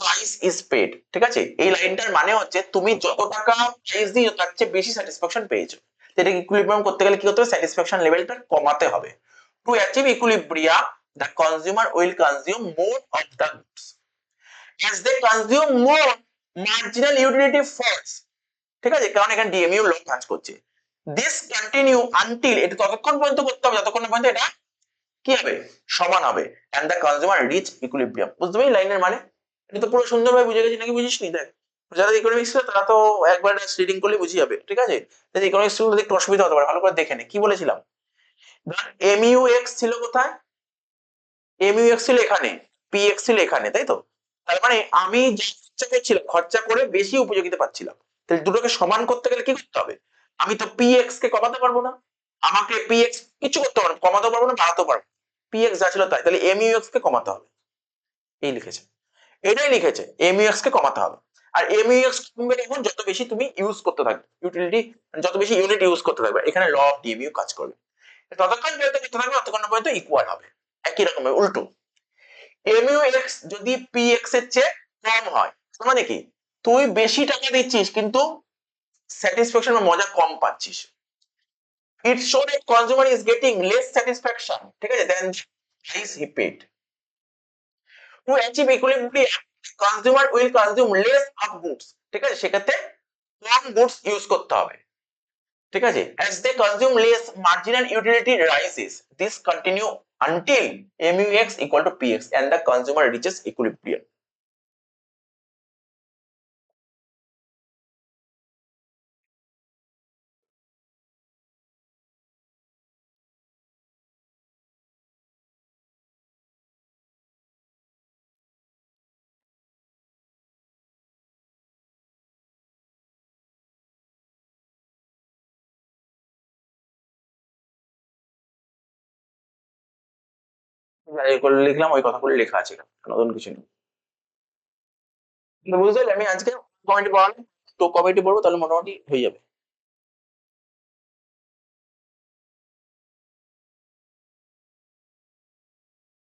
প্রাইস ইজ পেড, ঠিক আছে, এই লাইনটার মানে হচ্ছে তুমি যত টাকা প্রাইস দিয়েছো তার চেয়ে বেশি স্যাটিসফ্যাকশন পেয়েছো। এটাকে ইকুইলিব্রিয়াম করতে গেলে কি করতে হবে? স্যাটিসফ্যাকশন লেভেলটা কমাতে হবে। To achieve equilibrium the consumer will consume more of the goods, as they consume more marginal utility falls, ঠিক আছে, কারণ এখানে ডিএমইউ ল কাজ করছে। দিস কন্টিনিউ আনটিল, এটা ততক্ষণ পর্যন্ত করতে হবে যতক্ষণ পর্যন্ত এটা কি হবে? সমান হবে, and the consumer reach equilibrium. বুঝতে পারলি লাইনের মানে? এটা তো পুরো সুন্দরভাবে বুঝে গেছি নাকি? বুঝিসনি? দেখ, যারা ইকোনমিক্স তারা তো একবার রিডিং করলে বুঝে যাবে, ঠিক আছে। যদি ইকোনমিক্স গুলো একটু অসুবিধা হতে পারে, ভালো করে দেখে নে কি বলেছিলাম। mu(x) ছিল কোথায়? mu(x) ছিল এখানে, px ছিল এখানে, তাই তো? তার মানে আমি যা খরচা করছিলাম, খরচা করে বেশি উপযোগিতা পাচ্ছিলাম, তাহলে দুটোকে সমান করতে গেলে কি করতে হবে? আমি তো px কে কমাতে পারবো না, আমাকে px কিছু করতে পারবো, কমাতে পারবো না, বাড়াতে পারবো, px যা ছিল তাই, তাহলে mu(x) কে কমাতে হবে, এই লিখেছে, এটাই লিখেছে, mu(x) কে কমাতে হবে। আর mu(x) কমবে যখন যত বেশি তুমি ইউজ করতে থাকবে ইউটিলিটি, যত বেশি ইউনিট ইউজ করতে থাকবে, এখানে ল অফ ডিএমইউ কাজ করবে। ততক্ষণ পর্যন্ত করতে থাকবে ততক্ষণ পর্যন্ত ইকুয়াল হবে, একই রকমের উল্টো। mu(x) যদি px এর চেয়ে কম হয় তার মানে কি? তুই বেশি টাকা দিচ্ছিস কিন্তু স্যাটিসফ্যাকশন বা মজা কম পাচ্ছিস। It show that consumer is getting less satisfaction, ঠিক আছে, than the price he paid. To achieve equilibrium, consumer will consume less of goods, ঠিক আছে, সেক্ষেত্রে কম গুডস ইউজ করতে হবে, ঠিক আছে। As they consume less, marginal utility rises. This continue until mu(x) equal to px and the consumer reaches equilibrium. লিখলাম ওই কথাগুলো লেখা আছে এখানে, নতুন কিছু নেই। বুঝতে পারলে আমি আজকে কমিটি পড়ালাম, তো কমিটি পড়বো তাহলে মোটামুটি হয়ে যাবে।